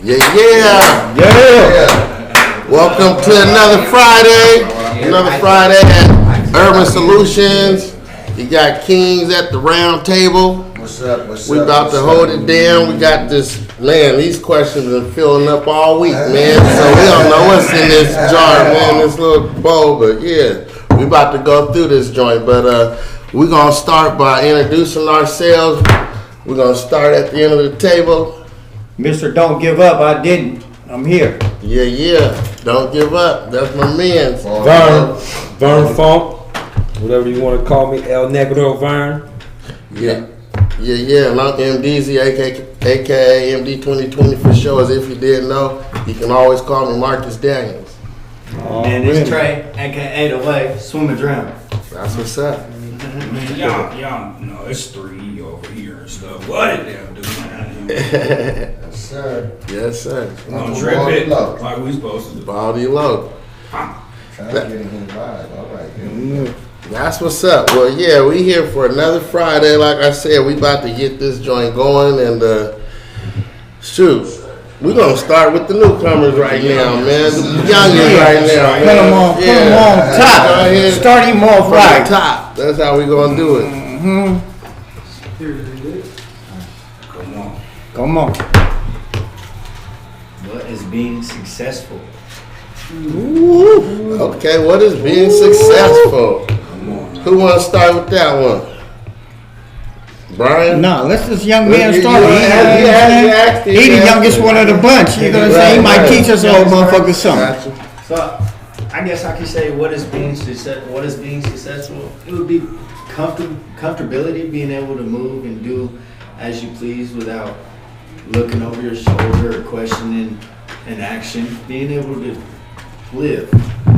Yeah. Welcome to another Friday. Another Friday at Urban Solutions. You got Kings at the round table. What's up? We about to hold it down. We got this, man, these questions been filling up all week, man. So we don't know what's in this jar, man, this little bowl. But yeah, we about to go through this joint. But we're going to start by introducing ourselves. We're going to start at the end of the table. Mr. Don't Give Up, I didn't. I'm here. Yeah. Don't give up. That's my man. Vern Funk, whatever you want to call me, El Negro Vern. Yeah. And I'm MDZ, aka MD 2020 for sure. As if you didn't know, you can always call me Marcus Daniels. And it's Trey, aka The Way, Swim and Drown. That's what's up. Man, y'all know it's 3 over here and stuff. What did them do, man? Yes, sir. Don't trip it like we supposed to do. Body low. Trying to get in his vibe. All right. That's what's up. Well, yeah, we here for another Friday. Like I said, we about to get this joint going. And shoot, we're going to start with the newcomers right now, man. The youngins right now. Put them on top. Start him off From right. the top. That's how we going to do it. Come on. What is being successful? Ooh. Okay, what is being successful? Who want to start with that one? Brian? No, let this young man start. He He the youngest one of the bunch. You know what I'm saying? He might teach us old motherfuckers something. So, I guess I could say what is being successful? It would be comfortability, being able to move and do as you please without looking over your shoulder or questioning an action. Being able to live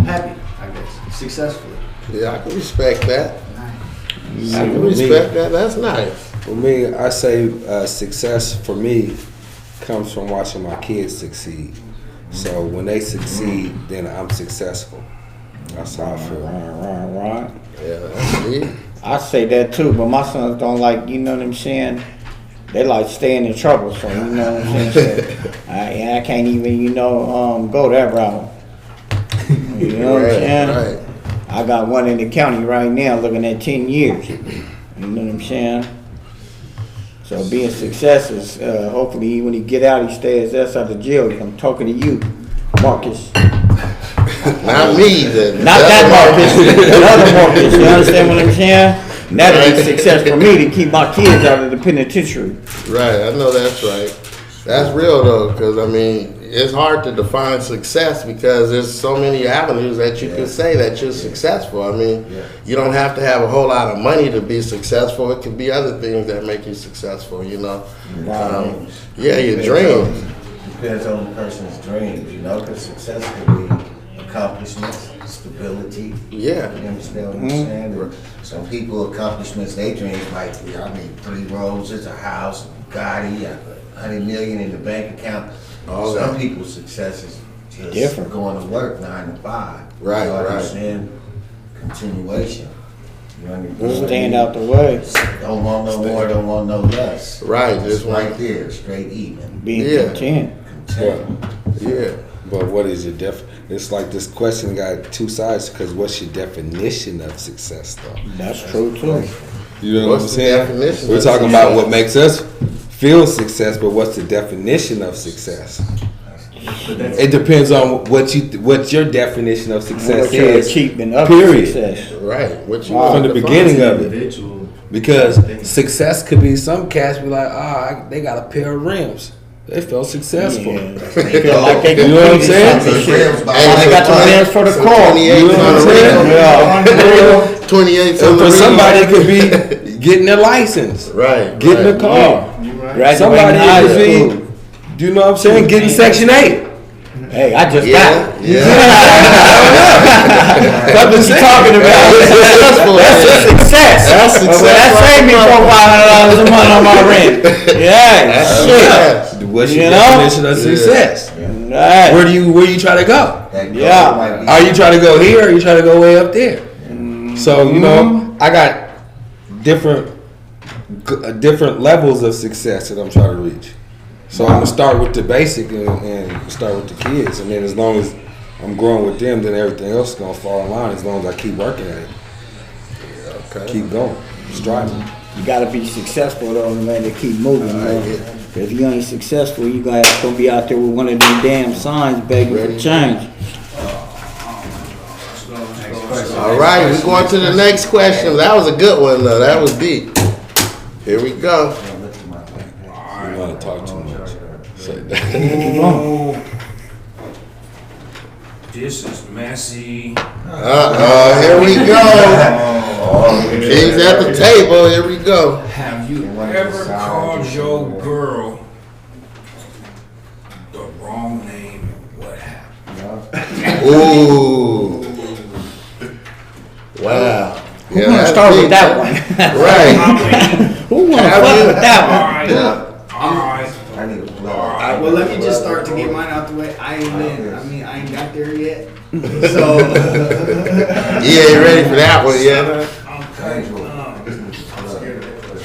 happy, I guess, successfully. Yeah, I can respect that. I can respect that. That's nice. For me, I say success for me comes from watching my kids succeed. So when they succeed, then I'm successful. That's how I feel. Right. Yeah, that's me. I say that too, but my sons don't like, you know what I'm saying? They like staying in trouble, so you know what I'm saying? So, I can't even, go that route. You know what I'm saying? Right. I got one in the county right now looking at 10 years. You know what I'm saying? So being success is, hopefully when he get out, he stays out of jail. I'm talking to you, Marcus. Not me, then. Not that Marcus, another Marcus. You understand what I'm saying? And that'll be success for me to keep my kids out of the penitentiary. Right, I know that's right. That's real though, because I mean, it's hard to define success because there's so many avenues that you can say that you're successful. I mean, you don't have to have a whole lot of money to be successful. It could be other things that make you successful, you know. Your dreams. Depends on the person's dreams, because success can be accomplishments, stability. Yeah. You understand what I'm saying? And some people, accomplishments, they dreams like, I need 3 roses, a house, a Bugatti, $100 million in the bank account. Some people's success is just different. Going to work 9 to 5. Right, you know what I'm right. saying? Continuation. You understand? Staying out the way. Don't want no more, don't want no less. Right, Just right there, straight even. Being content. Yeah. But what is your it's like this question got 2 sides because what's your definition of success though? That's true too. You know what I'm saying? Definition We're of talking success? about what makes us feel success, but what's the definition of success? It depends on what your definition of success What your is. achievement of period. success. Right. What you From the beginning of it. Individual. Because success could be some cats be like, they got a pair of rims. They felt successful. Yeah. They feel like they You know what I'm completed saying? something. Rims by They got the rims for the car. 28 You know what I'm saying? Yeah. 28 And for somebody, it could be getting their license, Right. getting a car. Graduating Somebody high it school. could be, do you know what I'm saying? Getting Section 8. Hey, I just got it. Yeah. That's what you talking about. That's a success. That's success. That saved me $400-500 a month on my rent. Yeah, shit. What's your You know? definition of success? Right. Where you try to go? Yeah. Are you trying to go here or are you trying to go way up there? So, you know, I got different levels of success that I'm trying to reach. So I'm gonna start with the basic and start with the kids, and then as long as I'm growing with them, then everything else is gonna fall in line. As long as I keep working at it, keep going, striving. You gotta be successful though, man, to keep moving, man. If you ain't successful, you gonna be out there with one of them damn signs begging for change. All right, we're going to the next question. That was a good one, though. That was deep. Here we go. You want to talk too much? Say that. This is messy. Here we go. Kings at the table. Here we go. Have you ever called your girl the wrong name? What happened? Ooh. Wow. Who wanna start with that one? Right. Who wanna fuck with that one? All right. I need a blow. Well, let me just start to get mine out the way. I ain't got there yet. So You ain't ready for that one yet.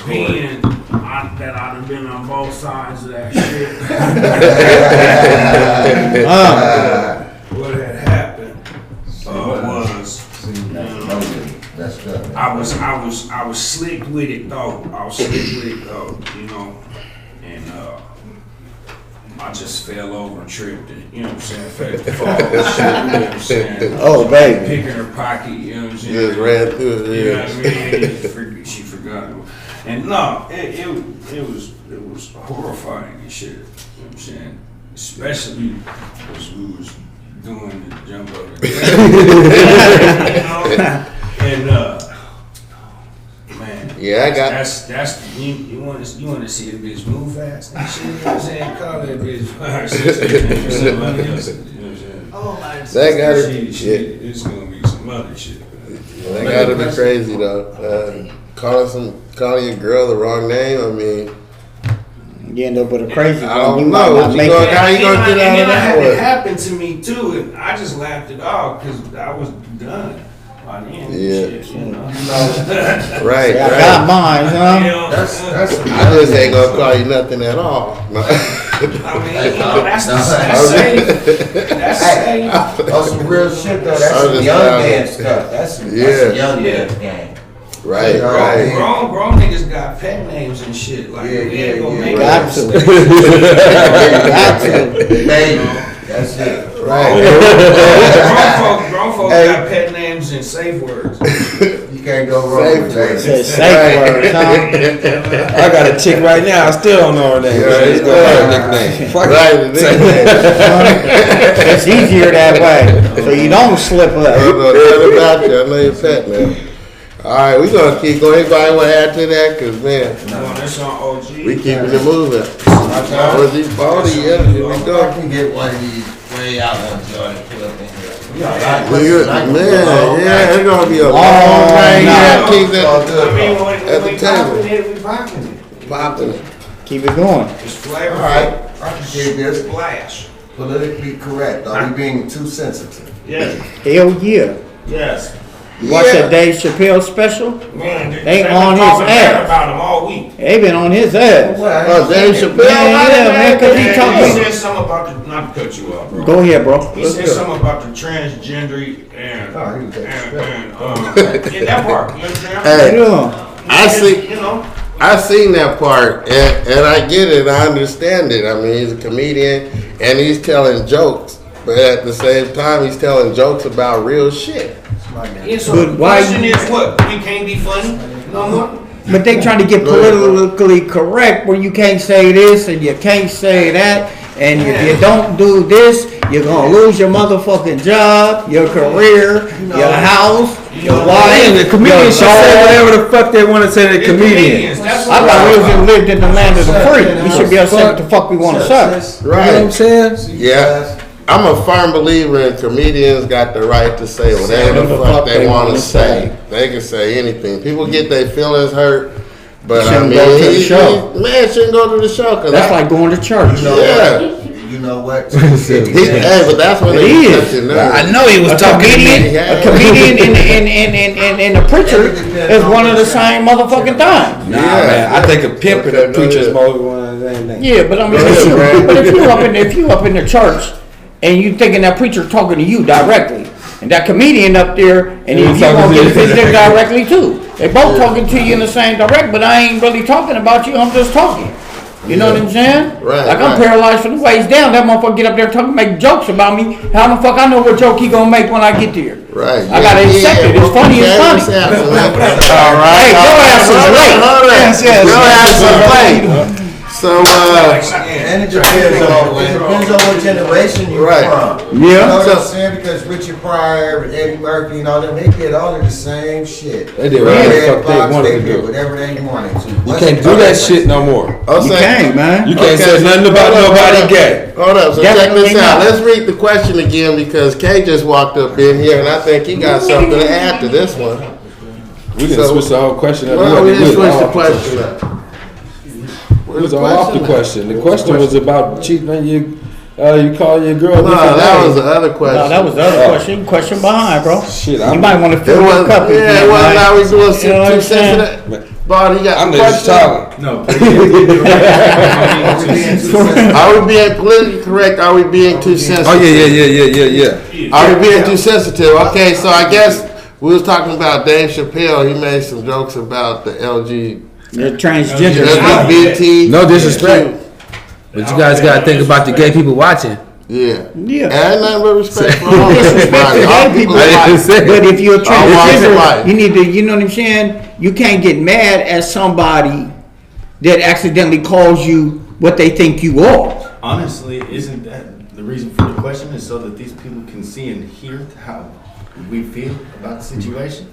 Being that I'd have been on both sides of that shit. What had happened was. That's good. I was slick with it though. You know, and I just fell over and tripped it. You know what I'm saying? Fell and fall and shit. You know what I'm saying? Oh, baby. Picking her pocket. You know what I'm saying? Just ran through it. You know Yeah. what I mean? She forgot. And no, it was horrifying and shit. You know what I'm saying? Especially as we was doing the jump over. And man, Yeah, I got. that's you want to see the bitch move fast and shit. You know what I'm saying? Call that bitch somebody else. You know what I'm saying? oh my. That got it. Shit, it's gonna be some other shit. That gotta be crazy though. Calling your girl the wrong name. I mean, You end up with a crazy I one. don't You know. might not What you make gonna- it. How you gonna get out of I that had it one? happen to me too, and I just laughed it off because I was done by the end. Yeah. Shit, you know. right, I got right. mine, You huh? know, That's I just ain't gonna call you nothing at all. No. I mean, you know, that's safe. That's safe. Oh, some real shit though. That's I some just young found man it. stuff. That's some Yeah. young Yeah. man game. Right, right. Grown niggas got pet names and shit. Like, Yeah, we ain't yeah, gonna yeah. make Got it. to. Baby, that's it. Right. Grown folks got pet names and safe words. You can't go wrong with that. Said safe words, huh? I got a chick right now. I still don't know her name. Yeah, Let's go with her nickname. Fuck Right, it. the nickname. It's easier that way, so you don't slip I up. don't know nothing about you. I know you're pet, man. All right, we gonna keep going. Anybody want to add to that? Cause man, No, that's on OG. we keeping it moving. My time. OG Baldy, yeah, here we I go. can get one of these way out on Jordan put up in here. Man, yeah, it's gonna be a long Oh, night. no. Yeah, Kings All at good. I mean, when At the we table. popping it, we popping it. the popping it. Keep it going. It's flavor. All right, I can dig this. Splash. Politically correct. Are we being too sensitive? Yes. Hell yeah. Yes. You watch that Dave Chappelle special? Man, They been on his talking bad ass. about him all week. They been on his ass. Oh, Dave Chappelle. Yeah, man, cause he He talking. said something about the, not to cut you off, bro. Go ahead, bro. He said something about the transgender and Oh, he was in that part. You understand? Hey, Yeah. I see. You know. I seen that part, and I get it. I understand it. I mean, he's a comedian, and he's telling jokes, but at the same time, he's telling jokes about real shit. Yeah, so But the why- question is what? We can't be funny no more? But they trying to get politically correct where you can't say this and you can't say that. And if you don't do this, you're gonna lose your motherfucking job, your career, your house, your wife, The comedians should say whatever the fuck they want to say to the comedian. That's I what thought we just lived in the land of the free. We should be able to say what the fuck we want to say. You know what I'm Right. saying? Yeah. I'm a firm believer in comedians got the right to say whatever the fuck they want to say. They can say anything. People get their feelings hurt, but I Shouldn't mean, go to the show. man shouldn't go to the show. Cause That's like going to church. yeah. you know what? Hey, but that's when It they is. touch your nerve. I know he was talking to me. A comedian and a preacher is one of the same motherfucking things. Nah, man. I think a pimp and a preacher is more one of the same thing. Yeah, but I mean, if you up in the church and you thinking that preacher talking to you directly, and that comedian up there, and you gonna get visited directly too. They both talking to you in the same direct, but I ain't really talking about you. I'm just talking. You know what I'm saying? Right, like I'm paralyzed from the waist down. That motherfucker get up there talking, make jokes about me. How the fuck I know what joke he gonna make when I get there? Right. I gotta accept it. It's funny. It's funny. All right. Hey, your ass is late. Your ass is late. So, and it depends on what generation you're from. Yeah. You know what I'm saying? Because Richard Pryor, Eddie Murphy, and all them, they did all of the same shit. They did whatever the fuck they wanted to do. Whatever they wanted to. You can't do that shit no more. You can't, man. You can't say nothing about nobody gay. Hold up, so check Definitely this out. not. Let's read the question again because Kay just walked up in here and I think he got something to add to this one. We didn't switch the whole question up. Well, we didn't switch the question up. It was all off the question. The question was about cheating on you. You call your girl. No, that was the other question. No, that was the other question. Question behind, bro. Shit, You might want to It fill your was, cup. yeah, it wasn't how we doing You know what two I'm cents saying? of that. Bart, you got I'm the just question? talking. No. Are we being politically correct? Are we being too sensitive? Oh yeah. Are we being too sensitive? Okay, so I guess we was talking about Dave Chappelle. He made some jokes about the The transgender. LGBT. No disrespect, but you guys gotta think about the gay people watching. Yeah. Yeah. And nothing but respect for all Disrespect everybody. to All gay people. people I didn't say- But if you're a All walks of transgender, life. you need to, you know what I'm saying? You can't get mad at somebody that accidentally calls you what they think you are. Honestly, isn't that the reason for the question? Is so that these people can see and hear how we feel about the situation?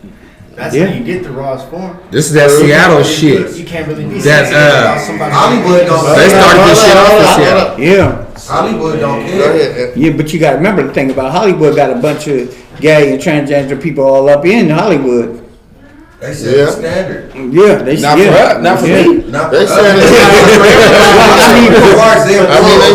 That's Yeah. how you get the rawest form. This is that Seattle shit. You can't really be That, sensitive about somebody. Hollywood don't They care. started this shit off in Seattle. Yeah. Hollywood don't Go care. ahead. Yeah, but you gotta remember the thing about Hollywood got a bunch of gay and transgender people all up in Hollywood. They set the standard. Yeah, they Not yeah. for us, not for yeah. me. Not They for said us. they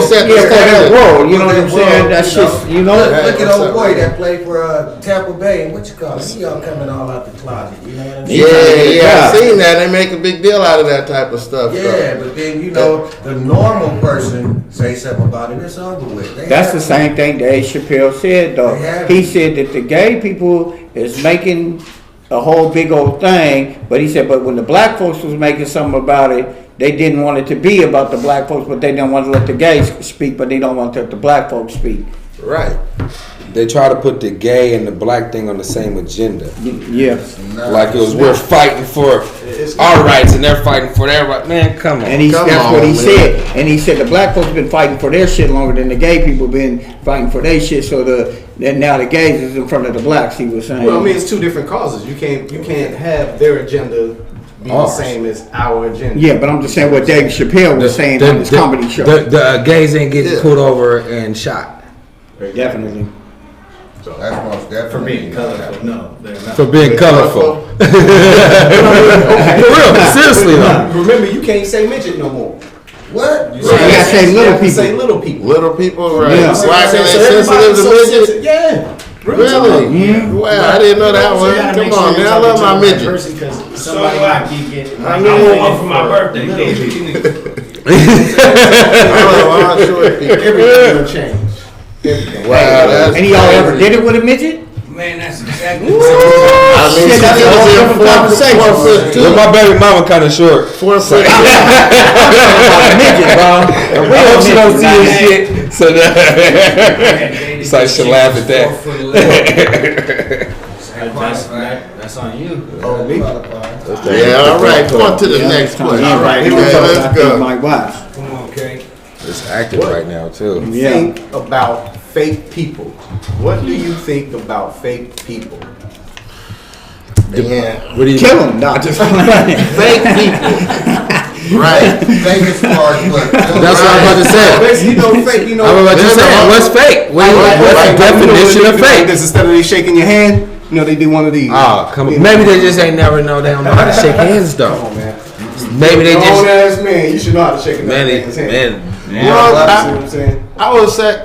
set the Yeah, for that standard. world, you know what I'm saying? That's just, you know. Look at old boy that played for Tampa Bay. What you call it? He all coming all out the closet. You know what I'm saying? Yeah, I seen that. They make a big deal out of that type of stuff. Yeah, but then you know the normal person say something about it. It's over with. They That's have the same thing Dave Chappelle said, though. They have He it. said that the gay people is making a whole big old thing, but he said, but when the black folks was making something about it, they didn't want it to be about the black folks, but they didn't want to let the gays speak, but they don't want to let the black folks speak. Right. They try to put the gay and the black thing on the same agenda. Yeah. Like it was, we're fighting for our rights and they're fighting for their rights. Man, come on. And Come that's on, what he man. said. And he said the black folks been fighting for their shit longer than the gay people been fighting for their shit. So then now the gays is in front of the blacks. He was saying. Well, I mean, it's two different causes. You can't have their agenda be the same as our agenda. yeah, but I'm just saying what Dave Chappelle was saying on his comedy show. The gays ain't getting Yeah. pulled over and shot Definitely. That's most For definitely being colorful. No, they're not. for being colorful. For real, seriously though. Remember, you can't say midget no more. What? You gotta say little You have to people. say little people. Little people, right? Yeah. Why So are they everybody's sensitive to so midgets? sensitive. Yeah. Really? Yeah. Well, I didn't know that So you one. gotta Come make sure on, you're man. I love talking my to the right midget. person, 'cause somebody might be getting. I might know. be One getting for my birthday. little people. I love all short people. Everything will change. Wow, that's Any of y'all ever crazy. did it with a midget? Man, that's exactly. I mean, Shit, she that's a was whole in different conversation. 4 foot Well, 2. my baby mama kind of short. 4 foot 2. A midget, bro. A I real hope she don't see midget. this shit. So it's like she laugh at that. That's on you. Oh, me? Yeah, all right. Go on to the next question. Yeah, right. Here we Okay, go. let's I think go. Mike Watts. Come on, okay. It's active right now too. Yeah. Think about fake people. What do you think about fake people? Yeah. What do you Kill him. No, just Fake people. Right. Fake as far as what? That's what I'm about to say. You know, fake. You know, I'm about to say, what's fake? What's the definition of fake? Instead of they shaking your hand, you know, they do one of these. Oh, come on. Maybe they just ain't never know. They don't know how to shake hands though. Come on, man. Maybe they Grown just ass man, you should know how to shake a man, man's hand. I'm saying? I would say,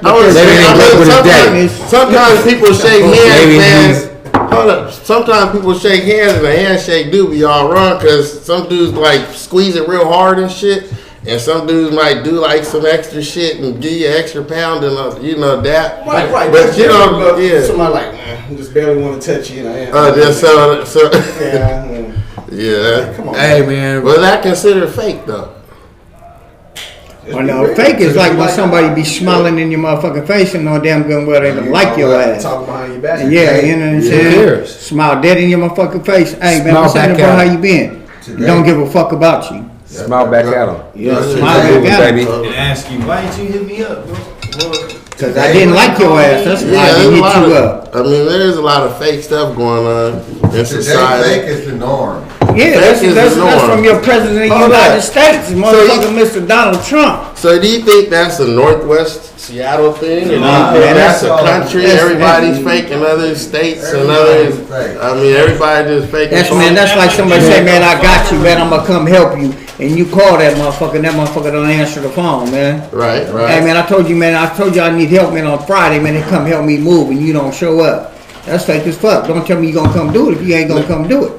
sometimes people shake hands, man. Hold up. Sometimes people shake hands and the handshake do be all wrong because some dudes like squeeze it real hard and shit, and some dudes might do like some extra shit and give you an extra pound and that. Right. But somebody like, man, I just barely want to touch you. Yeah. Come on. Hey, man. Was that considered fake though? Well, no, fake is like when somebody be smiling in your motherfucking face and no damn good well they don't like your ass. Talk behind your back. Yeah, you know what I'm saying? cares? Smile dead in your motherfucking face. Hey, man, Smile what's happening, back bro? at How you been? Don't give a fuck about you. Smile back at him. Yeah, That's smile exactly back at baby. him. And ask you, why didn't you hit me up, bro? Because I didn't like your ass. That's why I didn't hit you up. I mean, there's a lot of fake stuff going on in Today, society. fake is the norm. Yeah, Fake is that's the norm. from your president of the Hold United up. States, motherfucker, Mr. Donald Trump. So do you think that's a Northwest Seattle thing? Or do you Nah, think man, that's a that's all- country? that's- Everybody's fake in other states and Everybody's others. fake. I mean, everybody just fake. That's man. That's like somebody say, man, I got you, man. I'm gonna come help you, and you call that motherfucker, and that motherfucker don't answer the phone, man. Right, right. Hey, man, I told you, I need help, man, on Friday, man. They come help me move, and you don't show up. That's fake as fuck. Don't tell me you gonna come do it if you ain't gonna come do it.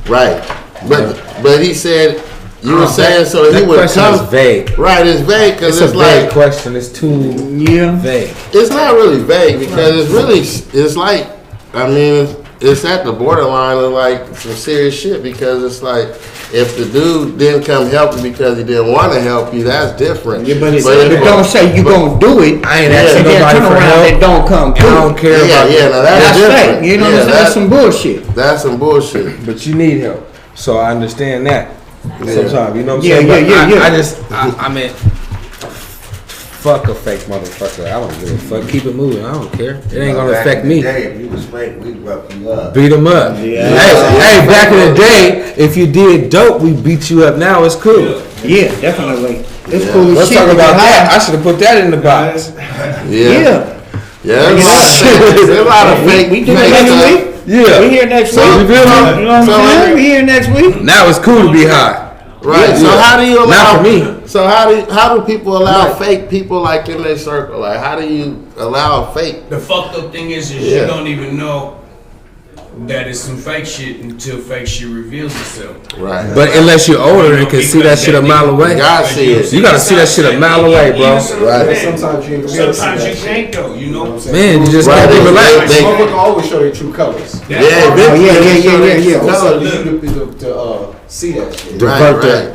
Right. But he said, you were saying so he That would question is come. vague. Right, it's vague because It's a it's vague like, question. It's too Yeah. vague. it's not really vague because it's like, I mean, it's at the borderline of like some serious shit because it's like, if the dude didn't come help you because he didn't want to help you, that's different. Yeah, but if- don't say you gonna do it. I ain't Yeah. asking And then nobody turn for around help. and don't come do I don't it. care Yeah, about yeah, that. now that's That's different. fake. You know what I'm saying? That's some bullshit. That's some bullshit. But you need help. So I understand that. Sometimes, you know what I'm Yeah, saying? yeah, But yeah. I mean, fuck a fake motherfucker. I don't give a fuck. Keep it moving. I don't care. It ain't gonna Back affect in the me. day, if you was fake, we'd rough you up. Beat them up. Yeah. Hey, back in the day, if you did dope, we beat you up. Now it's cool. Yeah, definitely. It's cool as Let's shit. talk to about get that. high. I should have put that in the box. Yeah. Yeah. There's a lot of fake. We do fake it next stuff. week. Yeah. We here next So, week. you feel me? You know what I'm So, saying? We here next week. Now it's cool to be high. Right. So Yeah. how do you Not allow? for me. So how do people allow fake people like in their circle? Like how do you allow fake? The fucked up thing is Yeah. you don't even know that it's some fake shit until fake shit reveals itself. Right. But unless you're older and can see that shit a mile away. God see it. You gotta see that shit a mile away, bro. Right. Sometimes you ain't gonna be able to see Sometimes that you shit. can't though, you know. Man, you just Right, gotta be they- relaxed. they- Motherfucker always show their true colors. Yeah. Oh, yeah. So you to see that shit. Right. Divert Right. that.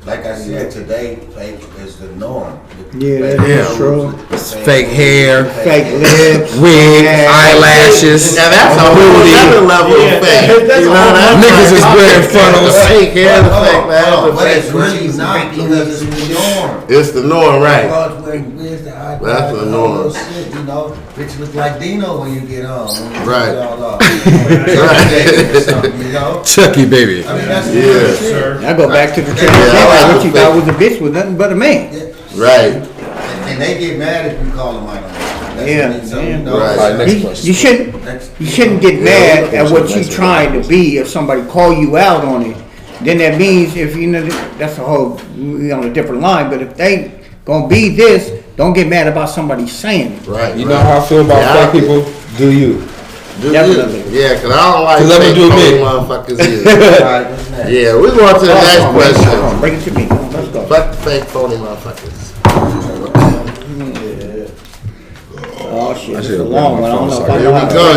Like I said, today, fake is the norm. Yeah, that is true. Fake hair, Fake lips. wig, eyelashes. Now that's a whole booty. other level of fake. You know that? Niggas is wearing funnels. The fake hair, the fake Hold laugh, on, the but it's fake. really not because it's the norm. It's the norm, right? Because wearing wigs, the eyebrows, That's the and norm. all those shit, you know, bitch look like Dino when you get home. Right. Right. You know? Chucky, baby. I mean, that's the Yeah. real shit. I go back to the Yeah, transgender. What you fake. thought was a bitch was nothing but a man. Right. And they get mad if you call them out on that. That's Yeah, what it is, yeah. you know? Right. All right, next You question. shouldn't get mad at what you trying to be. If somebody call you out on it, then that means if you know that's a whole we on a different line. But if they gonna be this, don't get mad about somebody saying it. Right. You know how I feel about Yeah, fake people? Do you? Do Definitely. you? Yeah, cause I don't like 'Cause let me fake do phony me. motherfuckers either. All right, what's next? Yeah, we're going to the next Come on, question. bring it to me. Come on, let's go. Fuck the fake phony motherfuckers. Oh shit, I it's should've a long one. I don't know if I Here know we how to. go.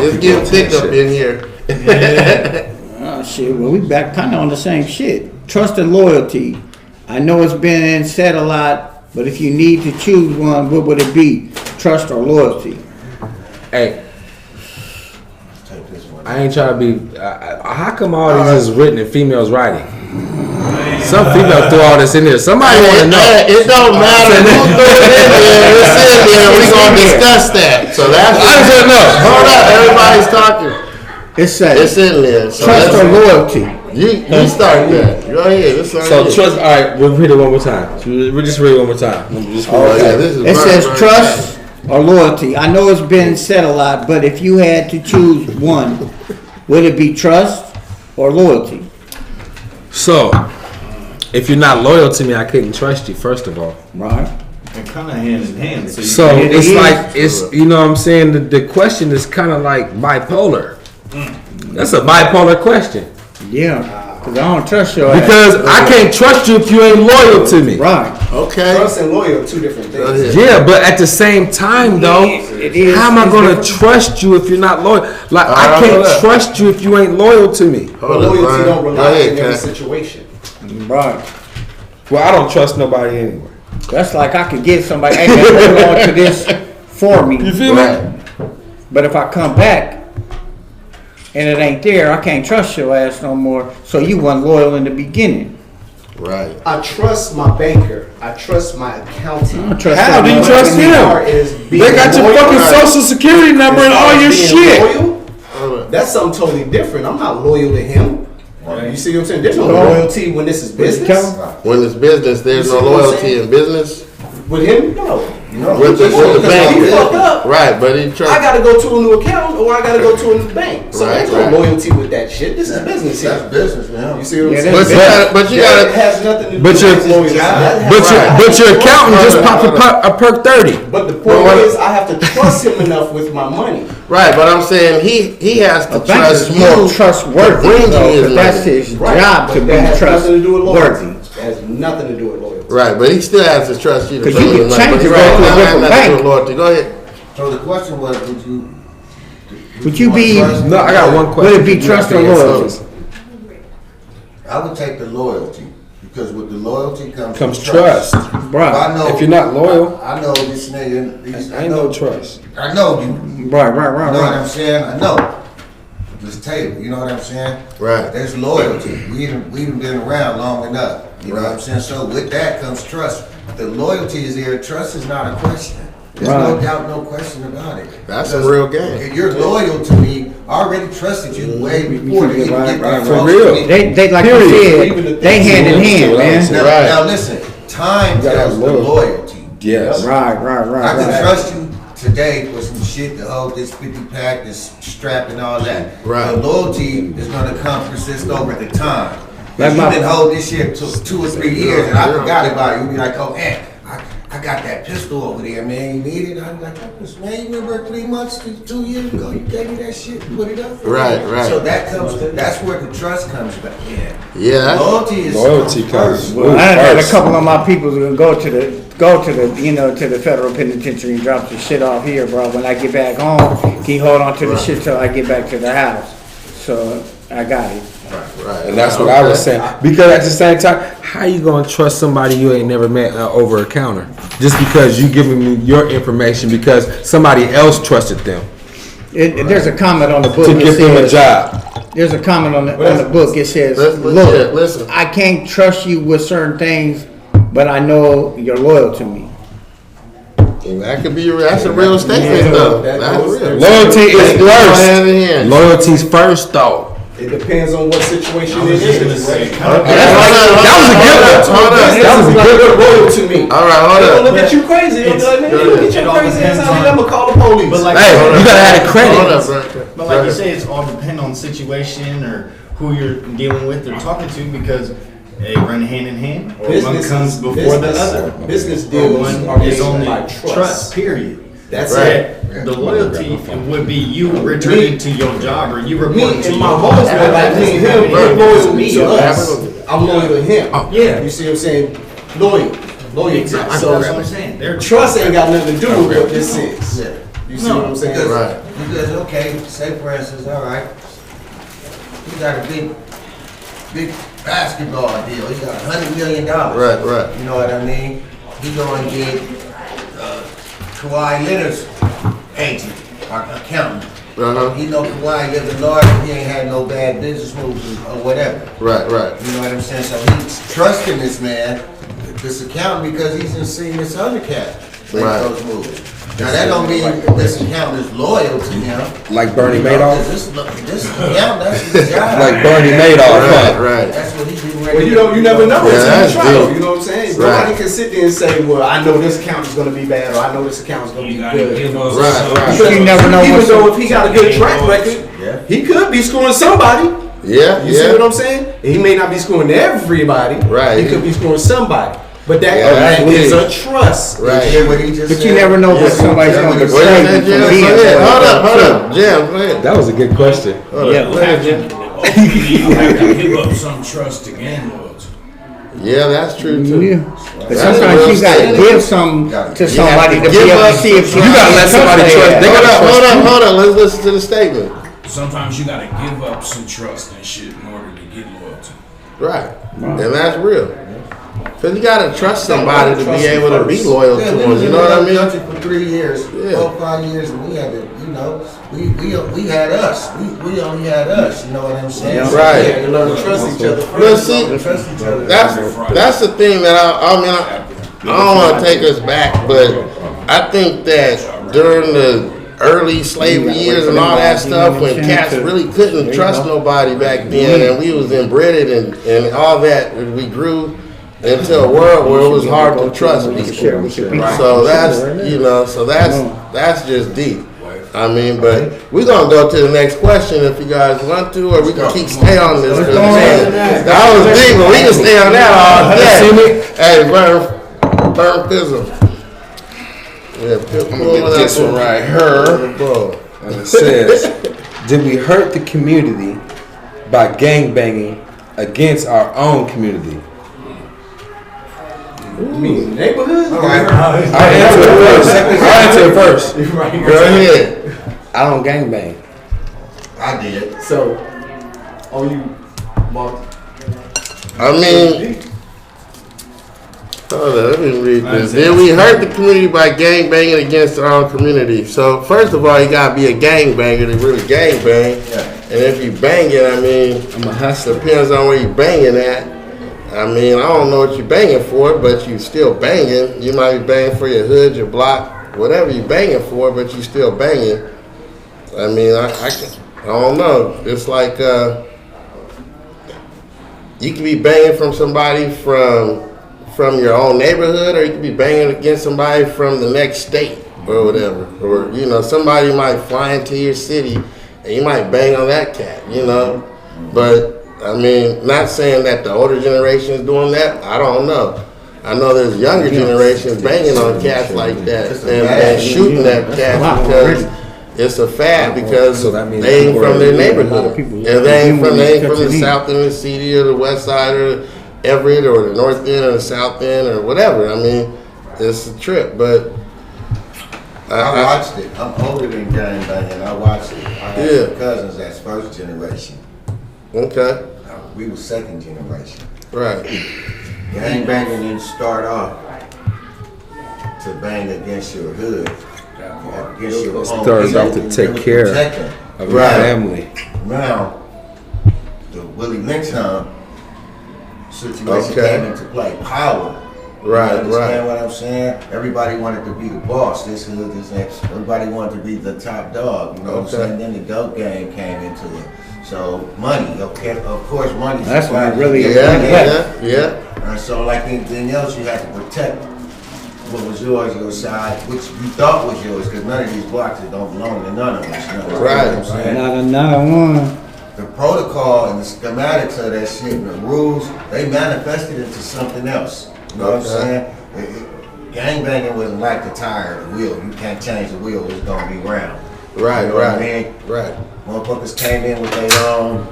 It's getting thick up in here. Oh shit, well we back kind of on the same shit. Trust and loyalty. I know it's been said a lot, but if you need to choose one, what would it be? Trust or loyalty? Hey, Take this one. I ain't trying to be. How come all these is written in females writing? Some female threw all this in there. Somebody want to know. It don't matter who threw it in there. It's in there. We're going to discuss that. So that's I just want to know. Hold up. Everybody's talking. It says It's in there. So trust or let's- loyalty. You start that. Go ahead. It's on So you. trust. All right, we'll read it one more time. We'll just read it one more time. Oh, yeah, this is It very, says very trust or loyalty. I know it's been said a lot, but if you had to choose one, would it be trust or loyalty? So, if you're not loyal to me, I couldn't trust you. First of all, Right. They're kind of hand in hand. So it's like you know what I'm saying. The question is kind of like bipolar. That's a bipolar question. Yeah. Cause I don't trust your Because ass. I can't trust you if you ain't loyal to me. Right. Okay. Trust and loyal are two different things. ahead. Yeah, but at the same time though, It is. how am I It's gonna different. trust you if you're not loyal? Like I hold can't up. trust you if you ain't loyal to me. But Hold up, loyalty Brian. don't Go rely ahead, in every Kat. situation. Right. Well, I don't trust nobody anyway. That's like I could get somebody, hey man, hold on to this for me. You feel Right. me? But if I come back and it ain't there, I can't trust your ass no more. So you weren't loyal in the beginning. Right. I trust my banker. I trust my accountant. I don't trust How that do you much. trust As far him? as being They got your loyal, fucking Right. social security number as and far all as your being shit. loyal, Hold up. that's something totally different. I'm not loyal to him. You see what I'm saying? There's no Right. loyalty when this is business. When it's business, there's You no see what I'm loyalty saying? in business. With him, no. With the Because bank. if he fucked up, Right, but he I trust. gotta go to a new account or I gotta go to a new bank. So Right, there's no right. loyalty with that shit. This is business here. That's business, man. You see what I'm Yeah, saying? that's But you That gotta. has nothing to do But with your- his loyalty. But your accountant just popped a perk 30. But the point Well, is, I have to trust him enough with my money. Right, but I'm saying he has to A bank trust is you. more to trustworthy, bring you though, his 'cause that's money. his job to But be that has nothing to do with loyalty. trustworthy. That has nothing to do with loyalty. Right, but he still has to trust you to 'Cause bring you you can his money. change But it he right don't to a have different nothing to do bank. with loyalty. Go ahead. So the question was, Would you be- trust No, I got one Would question. it be trust or loyalty? I would take the loyalty because with the loyalty Comes trust. If Right, I know, If you're not loyal, I know this nigga. ain't no trust. I know you. right, You know what I'm right. saying? I know. This table, you know what I'm saying? Right. There's loyalty. We done been around long enough. You know what I'm saying? So with that comes trust. The loyalty is there. Trust is not a question. There's no Right. doubt, no question about it. That's a Because real game. If you're loyal to me, I already trusted you way before you even Right, get right, that for close real. to me. They like Period. you Even the said, they things hand in you hand, want to man. say. Now, Right. now listen, time You gotta tells have the loyalty. loyalty. Yes. Right, I can right. trust you today for some shit to hold this 50 pack, this strap and all that. Right. But loyalty is gonna come persist over the time. Like If my- you've been holding this shit for 2 or 3 years and I forgot about it, you be like, oh man, I got that pistol over there, man. You need it? I'm like, man, you remember 3 months, 2 years ago, you gave me that shit, you put it up for me. Right, right. So that's where the trust comes back in. Yeah, that's- Loyalty is Loyalty comes. first. Well, I had a First. couple of my people who go to the to the federal penitentiary and drop the shit off here, bro. When I get back home, he hold on to the shit till I get back to the house. So I got it. right. And that's what I was saying. Because at the same time, how you gonna trust somebody you ain't never met over a counter? Just because you giving me your information because somebody else trusted them There's a comment on the book. to that give them a says- job. There's a comment on the book. It says, Listen, "Look, listen. I can't trust you with certain things, but I know you're loyal to me." That could be. That's a real statement, though. That's real. Loyalty is They go first. hand in hand. Loyalty's first though. It depends on what situation I it was just gonna is. say, That was a good one. Hold up. That was a Like, good you're loyal to me. All right, They hold gonna up. look at you crazy. They'll be like, man, you get It your all crazy ass depends out of here. I'm on- gonna call the police. But like, Hey, you gotta have credit. Hold up, bro. But like you say, it's all depend on situation or who you're dealing with or talking to because they run hand in hand or one comes before the other. Business Or deals one are is based only by trust. Period. That's Right. it. The loyalty would be you returning to your job or you Me reporting to and your my boss. husband, like me and him, Right. we're loyal to me, to Right. us. I'm loyal to him. Yeah. You see what I'm saying? Loyalty. Exactly. So That's what I'm saying. They're trust ain't got nothing to do with what this is. Yeah. You see what I'm saying? Because, Right. because okay, say for instance, all right, he got a big basketball deal. He got $100 million. Right, right. You know what I mean? He going to get Kawhi Leonard's agent or accountant. Uh-huh. He know Kawhi lives in Florida. He ain't had no bad business moves or whatever. Right, right. You know what I'm saying? So he's trusting this man, this accountant, because he's been seeing this other cat make Right. those moves. Now that don't mean this accountant is loyal to him. Like Bernie You know, Madoff. 'cause this accountant, that's his job. Like Bernie Madoff. Right, Huh? right. That's what he's getting ready Well, to you do. know, you never know Yeah, until that's you try. deep. You know what I'm saying? Right. Nobody can sit there and say, "Well, I know this account is going to be bad," or "I know this account is going to You be gotta good." give us Right, some- right. Because You never know even what's- though if he got a good track record, Yeah. he could be screwing somebody. Yeah, You see yeah. what I'm saying? And he may not be screwing everybody. Right. He could be screwing somebody. But that is a trust. Right. You hear what he just But said? you never know what somebody's going to What betray you you said, from Jim? being Go ahead. loyal Hold too. up, Jim. Go ahead. That was a good question. Yeah. You have to give up some trust to gain loyalty. Yeah, that's true too. Yeah. But That's sometimes real you got to estate. give some to somebody to be give able to up see if some you gotta let somebody trust. They gotta trust you. Hold up. Let's listen to the statement. Sometimes you gotta give up some trust and shit in order to get loyalty. Right. And that's real. Because you got to trust somebody to be able to be loyal to Yeah, we them. was You in know what I the mean? country for 3 years, Yeah. 4 or 5 years, and we had to, we had us. We only had us. You know what I'm saying? Yeah. Right. Yeah, you learn to trust each other. But see, Trust each other. that's the thing that I don't want to take us back, but I think that during the early slavery years and all that stuff, when cats really couldn't trust nobody back then, and we was inbred and all that, and we grew into a world where it was hard to trust people. So that's just deep. I mean, but we're gonna go to the next question if you guys want to, or we can keep stay on this. 'Cause, man, that was deep, but we can stay on that all day. Hey, burn fizzle. Yeah, I'm gonna get this one right here. And it says, did we hurt the community by gangbanging against our own community? Neighborhood? All right. I'll answer it first. Go ahead. I don't gangbang. I did. So, on you, Mark. I mean, hold on, let me read this. Did we hurt the community by gang banging against our own community? So first of all, you gotta be a gang banger to really gang bang. Yeah. And if you banging, I mean, I'm a hustler. depends on where you banging at. I mean, I don't know what you're banging for, but you still banging. You might be banging for your hood, your block, whatever you banging for, but you still banging. I mean, I don't know. It's like you can be banging from somebody from your own neighborhood, or you can be banging against somebody from the next state or whatever. Or, you know, somebody might fly into your city and you might bang on that cat, you know. But, I mean, not saying that the older generation is doing that. I don't know. I know there's younger generations banging on cats like that and shooting at cats because it's a fad, because So that means they ain't people from their a lot of neighborhood. people- And they ain't from the Touching south end of the city or the west side or Everett or the north end or the south end or whatever. I mean, it's a trip, but I watched it. I'm older than gang banging. I watched it. I had Yeah. some cousins that's first generation. okay, We were second generation. right, Gang banging didn't start off to bang against your hood, against your It home. started off to take care of your Right. family. Now, the Willie Lynchholm situation Okay. came into play. Power. right, You understand right, what I'm saying? Everybody wanted to be the boss. This hood, this that. Everybody wanted to be the top dog. You know what I'm Okay. saying? Then the dope game came into it. So money, okay, of course, money. That's when it supplies really you. yeah. And so, like anything else, you had to protect what was yours, your side, which you thought was yours, because none of these boxes don't belong to none of us. You know what Right. I'm saying? Not another one. The protocol and the schematics of that shit and the rules, they manifested into something else. You know what I'm Okay. saying? Gang banging wasn't like the tire, the wheel. You can't change the wheel, it's gonna be round. Right, You know what I right, mean? right. Motherfuckers came in with their own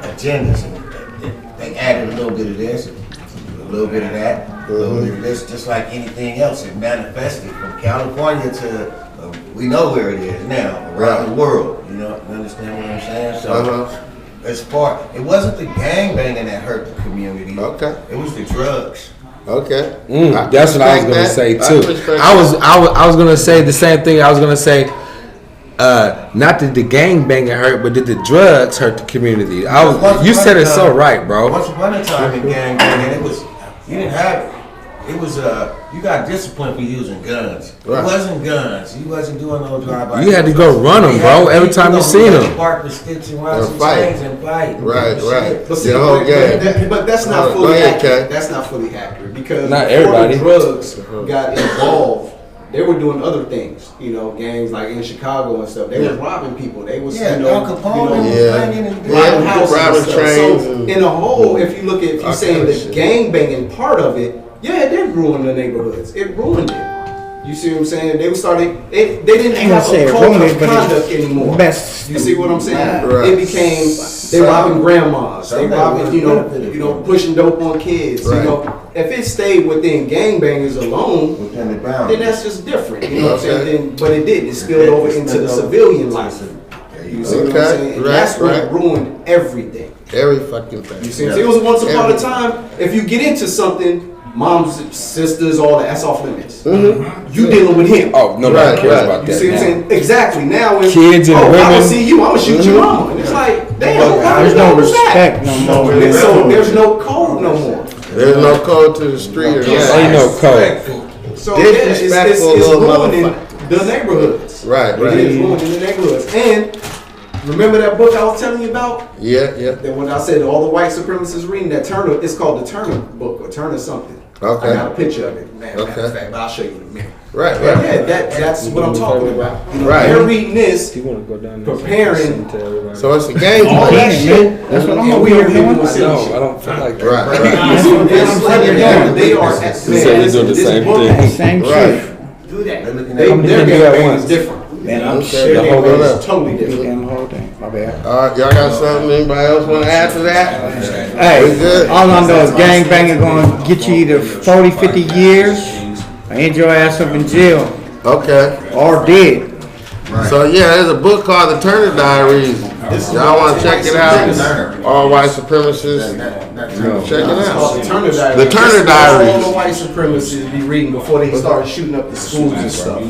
agendas and they added a little bit of this, a little bit of that, a little bit of this, just like anything else. It manifested from California to, we know where it is now, around the world. You know, you understand what I'm saying? So, as far, it wasn't the gang banging that hurt the community. Okay. It was the drugs. Okay. That's what I was gonna say too. I was gonna say the same thing. I was gonna say, not that the gang banging hurt, but did the drugs hurt the community? You said it so right, bro. Once upon a time in gang banging, it was, you didn't have, it was, you got disciplined for using guns. Right. It wasn't guns. You wasn't doing no drive-by. You had to go run them, bro. Every time you seen them. Park the sticks and ride Or some fight. chains and fight. Right, right. But see, The whole but- game. but that's Go not fully ahead, accurate. Kay. That's not fully accurate because Not before everybody. the drugs got involved, they were doing other things. You know, gangs like in Chicago and stuff. They was robbing people. They was Yeah, you know, Al Capone you know, was Yeah. banging and Yeah. robbing houses robbing and stuff. trains So and- in a whole, if you look at, if All you're saying kind of the shit. gang banging part of it, Yeah, it did ruin the neighborhoods. It ruined it. You see what I'm saying? They didn't have a code of conduct anymore. You see what I'm saying? Right. It became they robbing grandmas, they robbing, you know, pushing dope on kids. Right. You know, if it stayed within gangbangers alone, then that's just different. You know what I'm saying? But it didn't. It spilled over into the civilian life. You see what I'm saying? And that's what ruined everything. Every fucking thing. You see what I'm saying? It was once upon a time. If you get into something. Moms, sisters, all that, that's off limits. Mm-hmm. You dealing with him. Oh, nobody cares about You that. see what I'm saying? Exactly. Now it's Kids and women. I'm gonna see you. I'm gonna shoot your mama. And it's like, damn, There's no respect no more. So there's no code no more. There's no code to the street. Ain't no code. So yeah, it's little ruining the neighborhoods. Right. It is ruining the neighborhoods. And remember that book I was telling you about? Yeah. That when I said all the white supremacists reading that Turner, it's called the Turner book or Turner something. Okay. I got a picture of it. Man, Okay. matter of fact, but I'll show you in a minute. Right. Yeah, that's what I'm talking about. You know, Right. They're reading this, You want to go down preparing. So it's a game All plan. that shit. That's what I'm And over we here are living doing. with city No, shit. I don't feel like that. Right. That's what they're doing. They are. Man, doing the this same book, thing. Same Right. shit. Do that. Their How many game did you do at plan once? is different. Man, I'm Okay. sure Their The game whole plan up. is totally the different. damn whole thing. My bad. All right, y'all got something? Anybody else want to add to that? We Hey, good? all I know is gangbanging gonna get you either 40, 50 years or end your ass up in jail Okay. or dead. So yeah, there's a book called The Turner Diaries. Y'all want to check it out? All white supremacists. Check it It's called out. the Turner Diaries. The Turner This is Diaries. All the white supremacists be reading before they start shooting up the schools and stuff.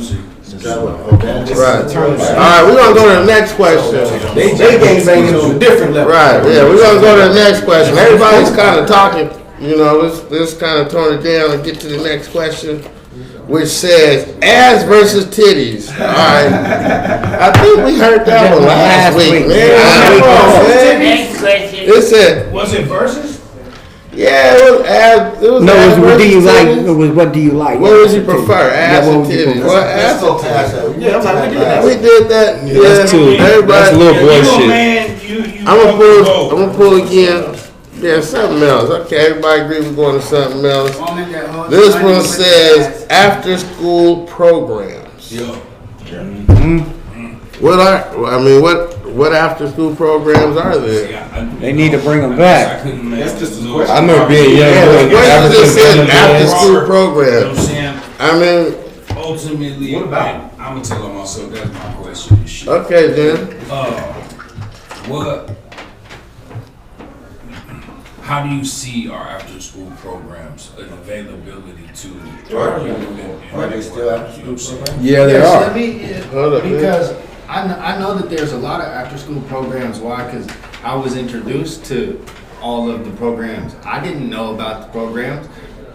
Right. All right, we're gonna go to the next question. They gangbanging on a different level. Right. Yeah, we're gonna go to the next question. Everybody's kind of talking. You know, let's kind of tone it down and get to the next question, which says ass versus titties. All right. I think we heard that one last week, man. Come on, man. Next question. It said, Was it versus? yeah, it was ass. It was No, ass it was what do you versus like? titties. It was what do you like? What would you prefer, ass Yeah, or what would you titties? prefer? Well, ass or Yeah, I'm like, we did that. we did that. Yeah, That's too. That's everybody. a little You a bullshit. man, you I'm gonna go. pull. I'm gonna pull again. Yeah, something else. Okay, everybody agree we're going to something else. This one says after school programs. Yo. What after school programs are there? They need to bring them back. That's just a I remember being young. Yeah, the doing question after just said school after programs. school You know what programs. I'm saying? I mean, Ultimately, I'm gonna tell myself that's my question and shit. okay then. How do you see our after school programs and availability to our youth? Are they still after school programs? Yeah, they Yes, are. let me, Hold up, because I know that there's a lot of after school programs. Why? Because I was introduced to all of the programs. I didn't know about the programs.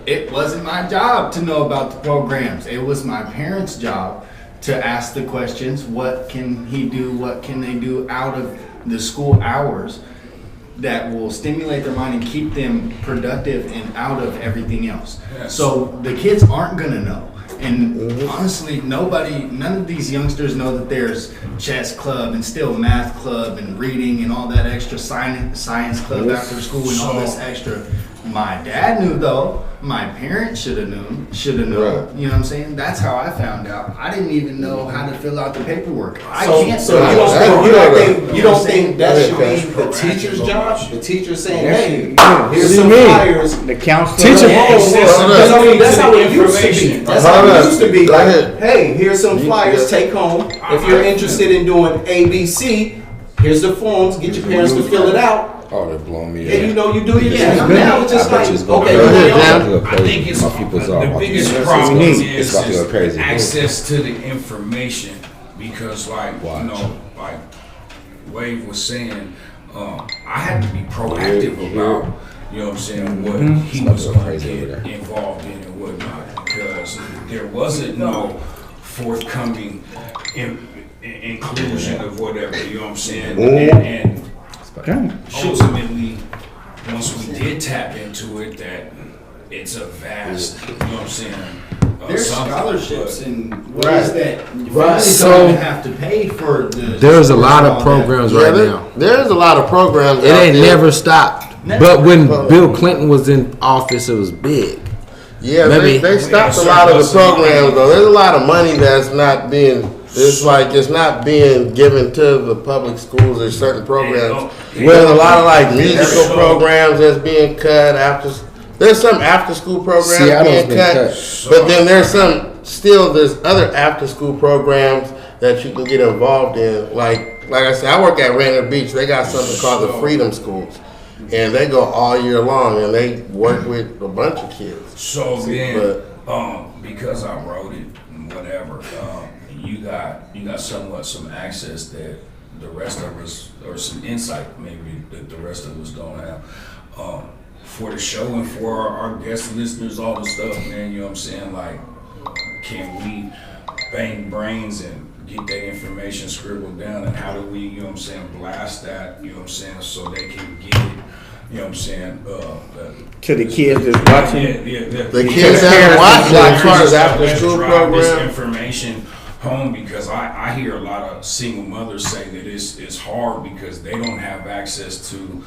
It wasn't my job to know about the programs. It was my parents' job to ask the questions. What can he do? What can they do out of the school hours that will stimulate their mind and keep them productive and out of everything else? Yes. So the kids aren't gonna know. And honestly, none of these youngsters know that there's chess club and still math club and reading and all that extra science club after school and all this extra. My dad knew though. My parents should have known. Right. You know what I'm saying? That's how I found out. I didn't even know how to fill out the paperwork. I So can't. you don't think that should be the teacher's job? The teacher saying, hey, here's some flyers. The counselor. Teacher- Because I mean, that's how it used to be. That's how Hold it up. used to be. Go Like, ahead. hey, here's some flyers, take home. If you're interested in doing ABC, here's the forms, get your parents to fill it out. Oh, they're blowing me And you up. know you do your thing. Now it's just I bet like, you it's gonna okay, go Go ahead, you Jam. I think it's My people's all the about biggest this. problem It's is about to go crazy. access to the information because, like, Watch. you know, like Wave was saying, I had to be proactive about, you know what I'm saying, what he about was to go going to crazy over get there. involved in and whatnot because there wasn't no forthcoming inclusion of whatever, you know what I'm saying, and ultimately, once we did tap into it, that it's a vast, you know what I'm saying. There's something, scholarships but- and ways that families So- don't even have to pay for the. There's a lot all of that. programs Yeah, right now. there's a lot of programs. It out ain't there. never stopped. But when Bill Clinton was in office, it was big. Yeah, they stopped a lot of the programs though. There's a lot of money that's not being. It's like it's not being given to the public schools. There's certain programs. There's a lot of like musical programs that's being cut after. There's some after school programs being cut, but then there's other after school programs that you can get involved in. Like I said, I work at Rainier Beach. They got something called the Freedom Schools, and they go all year long, and they work with a bunch of kids. So then, because I wrote it and whatever, you got somewhat some access that the rest of us, or some insight maybe that the rest of us don't have. For the show and for our guest listeners, all the stuff, man, you know what I'm saying? Like, can we bang brains and get that information scribbled down, and how do we, you know what I'm saying, blast that, you know what I'm saying, so they can get it, you know what I'm saying, to the kids that's watching? The kids that are watching as far as after school program. This information home, because I hear a lot of single mothers say that it's hard because they don't have access to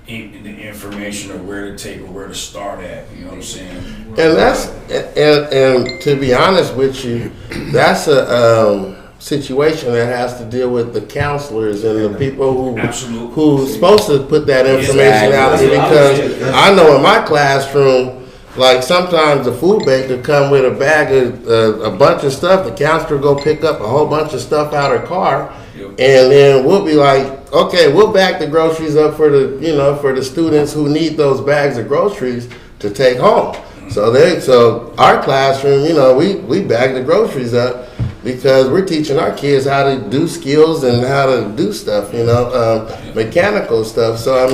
the information of where to take or where to start at, you know what I'm saying? And that's and to be honest with you, that's a situation that has to deal with the counselors and the people who's supposed to put that information out there. Because I know in my classroom, like sometimes the food bank will come with a bag of a bunch of stuff. The counselor go pick up a whole bunch of stuff out of her car, and then we'll be like, okay, we'll bag the groceries up for the students who need those bags of groceries to take home. So our classroom, we bag the groceries up because we're teaching our kids how to do skills and how to do stuff, mechanical stuff. So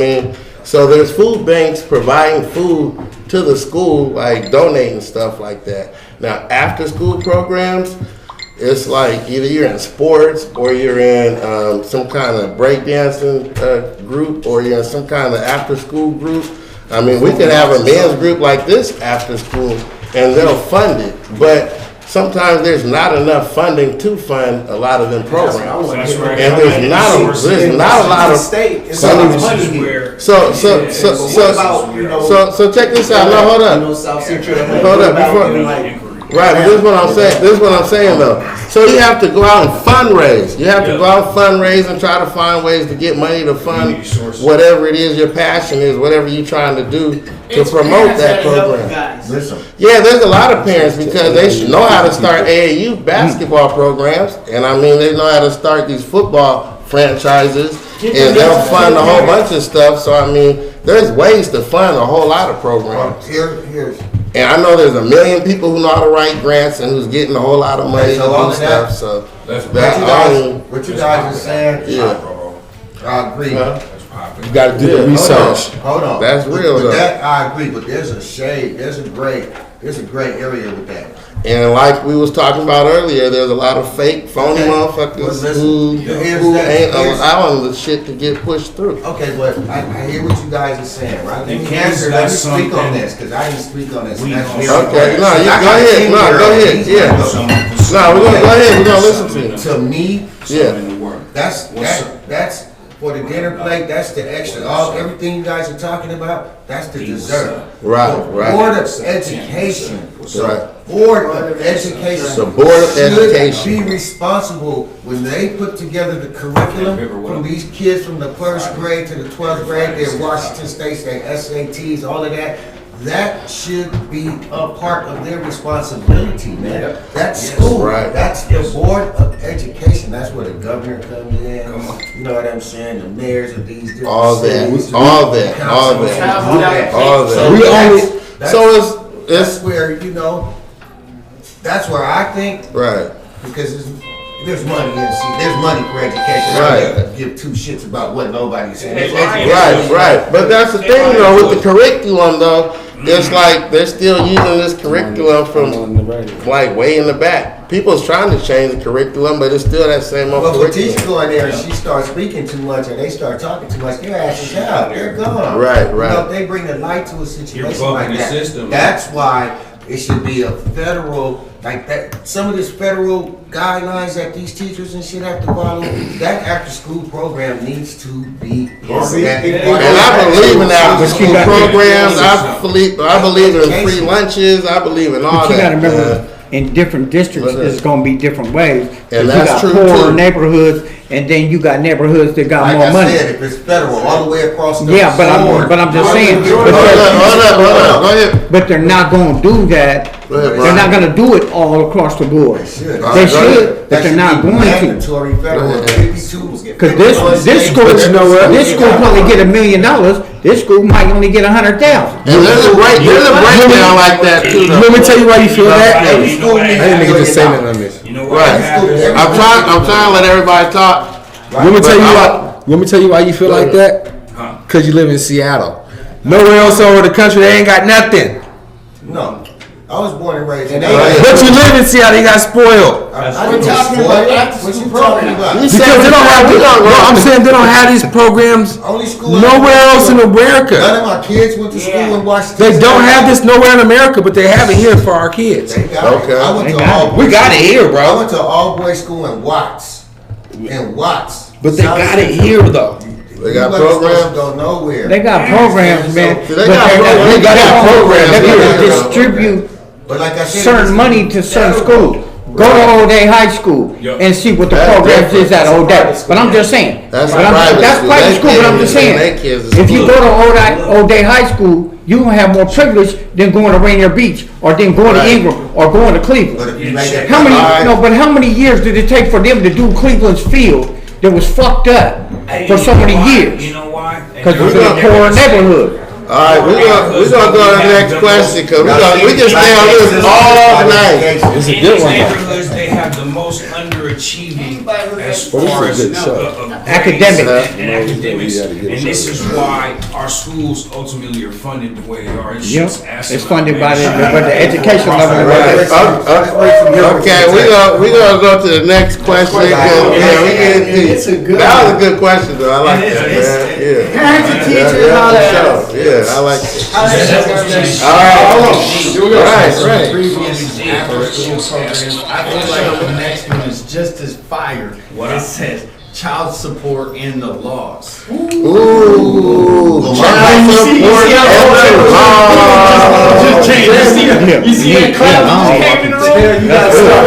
so there's food banks providing food to the school, like donating stuff like that. Now, after school programs, it's like either you're in sports or you're in some kind of breakdancing group, or you're in some kind of after school group. We could have a men's group like this after school and they'll fund it, but sometimes there's not enough funding to fund a lot of them programs, and there's not a lot of funding. So check this out. No, hold up. This is what I'm saying though. So you have to go out and fundraise. You have to go out and fundraise and try to find ways to get money to fund whatever it is your passion is, whatever you're trying to do to promote that program. Yeah, there's a lot of parents because they know how to start AAU basketball programs, and they know how to start these football franchises, and they'll fund a whole bunch of stuff. So there's ways to fund a whole lot of programs. And I know there's a million people who know how to write grants and who's getting a whole lot of money to do stuff. So what you guys are saying, I agree. You got to do the research. Hold on. That's real though. That I agree, but there's a shade. There's a gray area with that. And like we was talking about earlier, there's a lot of fake, phony motherfuckers who ain't allowing the shit to get pushed through. Okay, but I hear what you guys are saying, right? Let me speak on this, because I didn't speak on this. Okay, go ahead. Yeah. We're gonna go ahead. We're gonna listen to you. To me, yeah, that's for the dinner plate. That's the extra. Everything you guys are talking about, that's the dessert. Right. Board of Education. Right. Board of Education. The Board of Education should be responsible when they put together the curriculum from these kids from the first grade to the 12th grade, their Washington State, their SATs, all of that. That should be a part of their responsibility, man. That's school. Right. That's the Board of Education. That's where the governor comes in. You know what I'm saying? The mayors of these different cities. All that. That's where, that's where I think. Right. Because there's money there's money for education. Right. I don't give two shits about what nobody's saying. Right. But that's the thing though, with the curriculum though, it's like they're still using this curriculum from like way in the back. People's trying to change the curriculum, but it's still that same old curriculum. But if a teacher go in there and she starts speaking too much and they start talking too much, their ass is out. They're gone. Right. They bring the light to a situation like that. That's why it should be a federal, like that. Some of this federal guidelines that these teachers and shit have to follow. That after school program needs to be part of that. And I believe in after school programs. I believe in free lunches. I believe in all But you that. gotta remember, in different districts, it's gonna be different ways. 'Cause And you that's got true, poorer too. neighborhoods, and then you got neighborhoods that got Like more I money. said, if it's federal all the way across the Yeah, but board. I'm just saying. Hold up. Go ahead. But they're not gonna do that. Go ahead, They're Brian. not gonna do it all across the board. should. They Go should, ahead. but they're not going to. Mandatory federal 52. Cause this school, But you know what? this school probably get $1 million. This school might only get 100,000. And there's a breakdown like that too. Though. Let me tell you why you feel that. Right, I you know what didn't think just say happened? nothing on this. You know what Right. happens? I'm trying to let everybody talk. Let me tell you But why. Let me tell you why you feel like that. Huh. Cause you live in Seattle. Nowhere else over the country they ain't got nothing. No. I was born and raised in But you live in Seattle, you got spoiled. I'm talking about after school program. You said Because they don't have. No, I'm saying they don't have these programs Only school. nowhere else in None America. of my kids went to school and watched. They don't have this nowhere in America, but they have it here for our kids. They got it. Okay. I went They to got all. it. We got it here, I bro. went to all boys school in Watts. But they got it here though. They got You wasn't supposed programs. to go nowhere. They got programs, man. They but got they're not- programs. they got programs. They're Yeah. gonna distribute But like I said, certain money to certain schools. Go to Old Day High School and see what the That's programs is at different. Old Day. But I'm just saying. That's But I'm- private That's school. private They school, but I'm can't just even saying. send their kids to If you school. go to Old Day High School, you gonna have more privilege than going to Rainier Beach or then going to Right. Ingram or going to but Cleveland. if you make that. How many? Alright. No, but how many years did it take for them to do Cleveland's field that was fucked up for so many years? You know why? Because it's in a poorer neighborhood. All right, we're gonna go to the next question because we can stay on this all night. It's a In good these one. neighborhoods, they have the most underachieving as far as good show. Academic. and academics. And this is why our schools ultimately are funded the way they are. It's Yep, just it's funded by the education Across level. Okay, we gonna go to the next question. 'Cause, yeah, we get deep. It's a good That was a one. good question though. I like It that, is. man. Yeah. Parents and teachers, Yeah, how for that. sure. Yeah, I like it. How that- All right, hold on. Right. Previous after school programs, I feel like the next one is just as fire. What? It says child support in the laws. Ooh, Well, child you see support how and the law. Just changed. You see that cloud just came in the room? You gotta stop.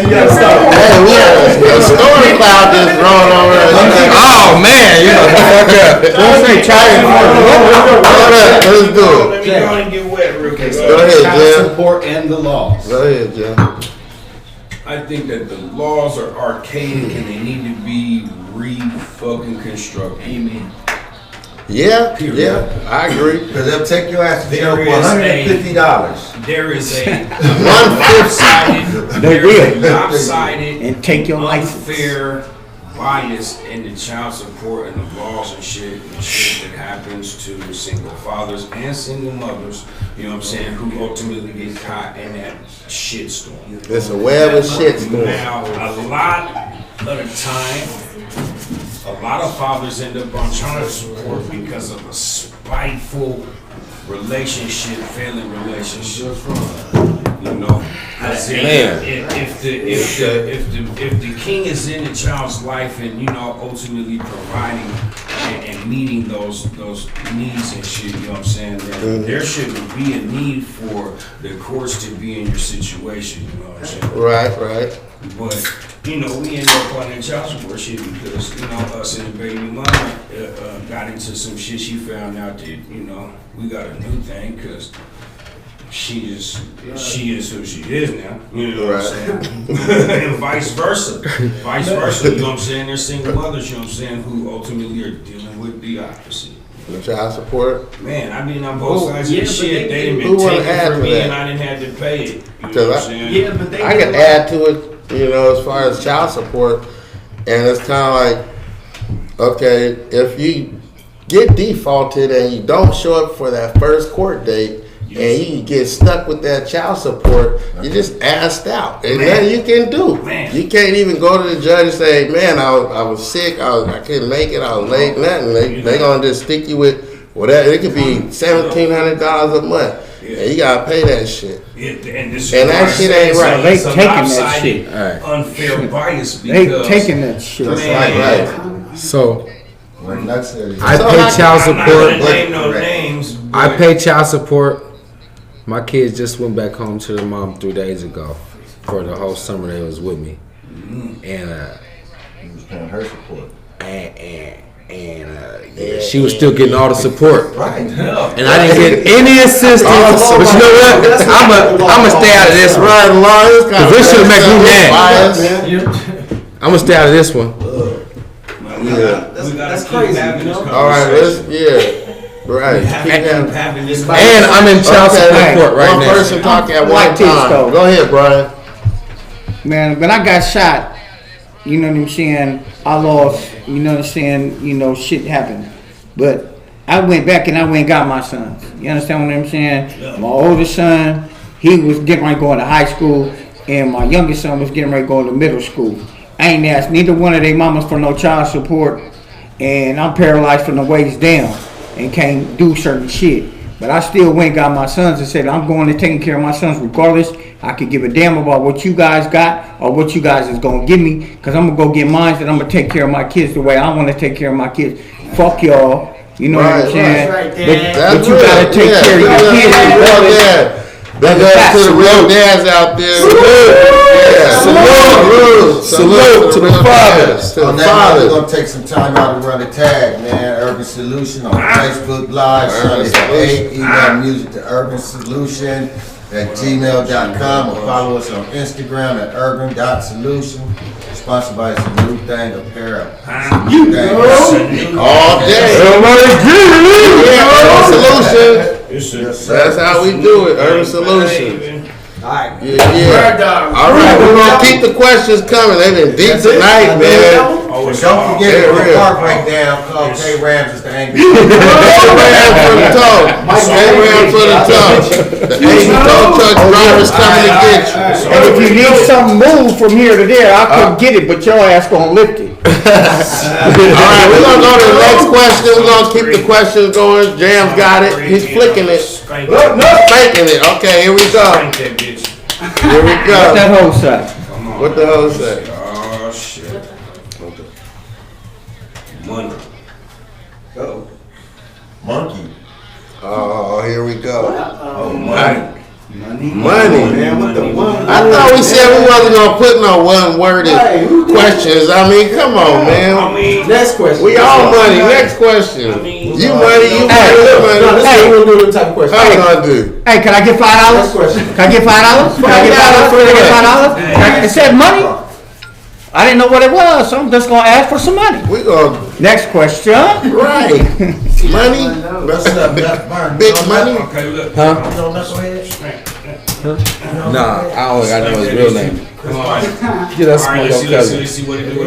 You gotta stop. Hey, we had a storm cloud just rolling over us. Oh man, you know, fuck up. Don't say child support. Hold up, let's do it. Let me go and get wet real quick. Go ahead, Child Jim. support and the laws. Go ahead, Jim. I think that the laws are archaic and they need to be re-fucking constructed. Amen. Yeah, Period. yeah, I agree. Because they'll take your ass to jail There for is $150. There is a 150. They will. lopsided, And take your license. unfair bias in the child support and the laws and shit that happens to single fathers and single mothers, you know what I'm saying, who ultimately get caught in that shitstorm. It's a web of shit storm. Now, a lot of the time, a lot of fathers end up on child support because of a spiteful relationship, failing relationship. You know, as in, if the king is in the child's life and you know ultimately providing and meeting those needs and shit, you know what I'm saying? Then there shouldn't be a need for the courts to be in your situation. You know what I'm saying? Right. But, you know, we end up on that child support shit because, you know, us and the baby mama got into some shit. She found out that, you know, we got a new thing because she is who she is now. You know what I'm saying? And vice versa. Vice versa, you know what I'm saying? There's single mothers, you know what I'm saying, who ultimately are dealing with the opposite. The child support. Man, I mean, on both sides of yeah, the but shit. They didn't who been wanna taken add from to me that? and I didn't have to pay it. You know Cause what I'm saying? Yeah, but they I can add to it, you know, as far as child support, and it's kind of like, okay, if you get defaulted and you don't show up for that first court date, and you get stuck with that child support, you just asked out. And nothing you can do. Man. You can't even go to the judge and say, man, I was sick, I couldn't make it, I was late, nothing. They gonna just stick you with whatever. It could be $1,700 a month. And you gotta pay that shit. And that shit ain't right. They taking that shit. Unfair bias They because taking that shit. Right. So We're not serious. I pay child I'm not gonna support. name no names. I pay child support. My kids just went back home to their mom 3 days ago for the whole summer they was with me, and He was paying her support. yeah, she was still getting all the support. Right. And I didn't get any assistance. But you know what? I'm gonna stay out of this one. Right, Lawrence. Cause this should make me mad. I'm gonna stay out of this one. That's crazy, you know? All right, right. And I'm in child support right One now. person talking at one Like this, time. though. Go ahead, Brian. Man, when I got shot, you know what I'm saying, I lost, you know what I'm saying, you know, shit happened. But I went back and I went and got my sons. You understand what I'm saying? Yeah. My oldest son, he was getting ready to go into high school, and my youngest son was getting ready to go into middle school. I ain't asked neither one of their mamas for no child support, and I'm paralyzed from the waist down and can't do certain shit. But I still went and got my sons and said, I'm going to take care of my sons regardless. I could give a damn about what you guys got or what you guys is going to give me, because I'm going to go get mine and I'm going to take care of my kids the way I want to take care of my kids. Fuck y'all. You know what I'm saying? Right, but you got to take care of your kids regardless. Big up to the real dads out there. Salute to the fathers. On that note, we're going to take some time out to run a tag, man. Urban Solution on Facebook Live, Sunday at 8. Email music to urbansolution@gmail.com, or follow us on Instagram at urban.solution. Sponsored by Salute Thing, a pair of Salute Thing. All day. Urban Solution. That's how we do it. Urban Solution. Alright. Yeah. All right, we're going to keep the questions coming. They've been deep tonight, man. Don't forget the park breakdown called K-Rams is the angry. K-Rams for the toe. K-Rams for the toe. The angry tow truck drivers coming to get you. And if you need something moved from here to there, I couldn't get it, but your ass gonna lift it. All right, we're going to go to the next question. We're going to keep the questions going. Jam's got it. He's flicking it. Faking it. Okay, here we go. Here we go. What that hoe say? What the hell say? Oh, shit. Money. Go. Monkey. Oh, here we go. Money. Money. Man, what the one? I thought we said we wasn't gonna put no one-worded questions. I mean, come on, man. Next question. We all money. Next question. You money, you money, you money. No, this is a real type of question. How you gonna do? Hey, can I get $5? Next question. Can I get $5? Can I get $5? Can I get $5? It said money. I didn't know what it was, so I'm just gonna ask for some money. We gonna Next question. right. Money. Big money. Okay, look. Huh? You know knucklehead? Nah, I don't know his real name. Come on. Get us All right, smoke let's cousin. see what it do.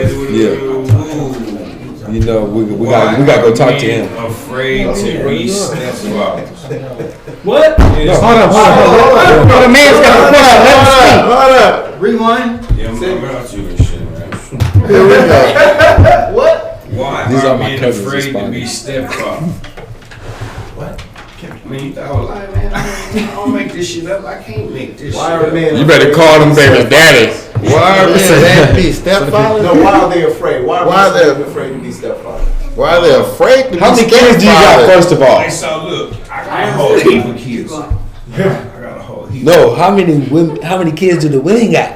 You know, we got to go talk to him. Afraid to be stepped up. What? Hold up. Oh, the man's got to put up. Let him speak. Hold up. Rewind. Yeah, I'm about you and shit, man. Here we go. What? Why These are are my men cousins afraid to responding. be stepped up? What? I mean, you thought I was lying, man. I don't make this shit up. I can't make this Why shit are up. men? You better call them baby daddy. Why are men be stepfathers? No, why are they afraid? Why Why are they- they afraid to be stepfathers? Why are they afraid to be How many kids do you got, stepfathers? first of all? Hey, so look, I got a whole heap of kids. I got a whole heap. No, how many kids do the women got?